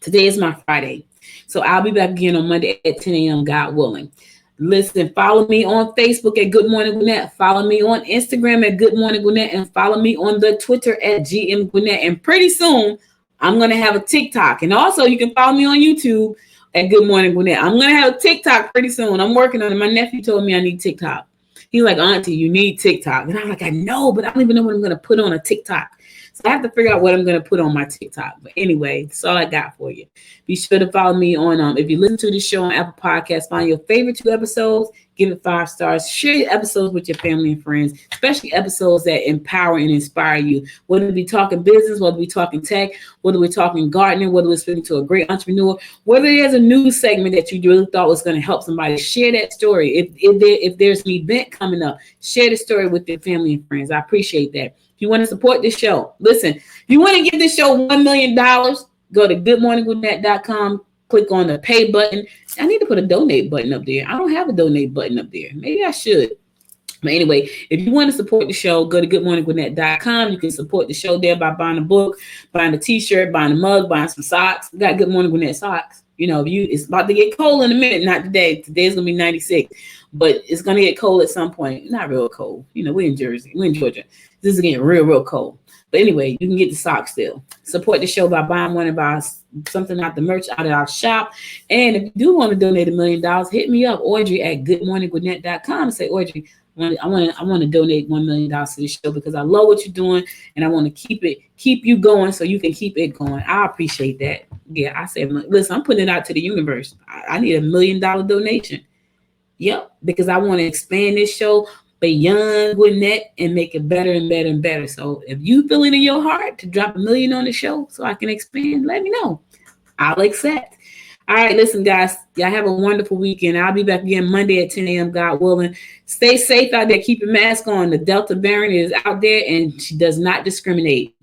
today is my Friday, so I'll be back again on Monday at 10 a.m., God willing. Listen, follow me on Facebook at Good Morning Gwinnett. Follow me on Instagram at Good Morning Gwinnett, and follow me on the Twitter at GM Gwinnett. And pretty soon, I'm going to have a TikTok. And also, you can follow me on YouTube at Good Morning Gwinnett. I'm going to have a TikTok pretty soon. I'm working on it. My nephew told me I need TikTok. He's like, Auntie, you need TikTok. And I'm like, I know, but I don't even know what I'm going to put on a TikTok. So I have to figure out what I'm going to put on my TikTok. But anyway, that's all I got for you. Be sure to follow me on, if you listen to this show on Apple Podcasts, find your favorite 2 episodes, give it 5 stars, share your episodes with your family and friends, especially episodes that empower and inspire you. Whether we talking business, whether we talking tech, whether we're talking gardening, whether we're speaking to a great entrepreneur, whether there's a new segment that you really thought was going to help somebody, share that story. If there's an event coming up, share the story with your family and friends. I appreciate that. If you want to support this show, listen, you want to give this show $1 million, go to goodmorninggwinnett.com, click on the pay button. I need to put a donate button up there. I don't have a donate button up there. Maybe I should. But anyway, if you want to support the show, go to goodmorninggwinnett.com. You can support the show there by buying a book, buying a t-shirt, buying a mug, buying some socks. We got Good Morning Gwinnett socks. You know, it's about to get cold in a minute. Not today. Today's going to be 96. But it's going to get cold at some point. Not real cold. You know, we're in Jersey. We're in Georgia. This is getting real cold. But anyway, you can get the socks still. Support the show by buying one of our something out the merch out of our shop. And if you do want to donate $1 million, hit me up, Audrey at goodmorninggwinnett.com, and say, Audrey, I want to donate $1 million to the show because I love what you're doing and I want to keep you going so you can keep it going. I appreciate that. Yeah, I said, listen, I'm putting it out to the universe. I need $1 million donation. Yep, because I want to expand this show beyond Gwinnett and make it better and better and better. So if you feel it in your heart to drop $1 million on the show so I can expand, let me know. I'll accept. All right, listen, guys, y'all have a wonderful weekend. I'll be back again Monday at 10 a.m., God willing. Stay safe out there. Keep your mask on. The Delta variant is out there, and she does not discriminate.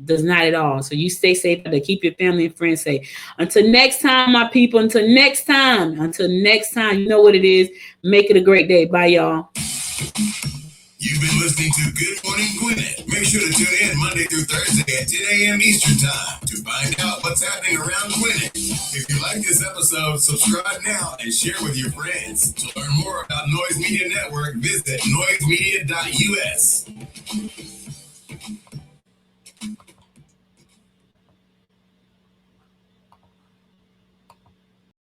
Does not at all. So you stay safe out there. Keep your family and friends safe. Until next time, my people. Until next time, you know what it is. Make it a great day. Bye, y'all. You've been listening to Good Morning Gwinnett. Make sure to tune in Monday through Thursday at 10 a.m. Eastern Time to find out what's happening around Gwinnett. If you like this episode, subscribe now and share with your friends. To learn more about Noise Media Network, visit noisemedia.us.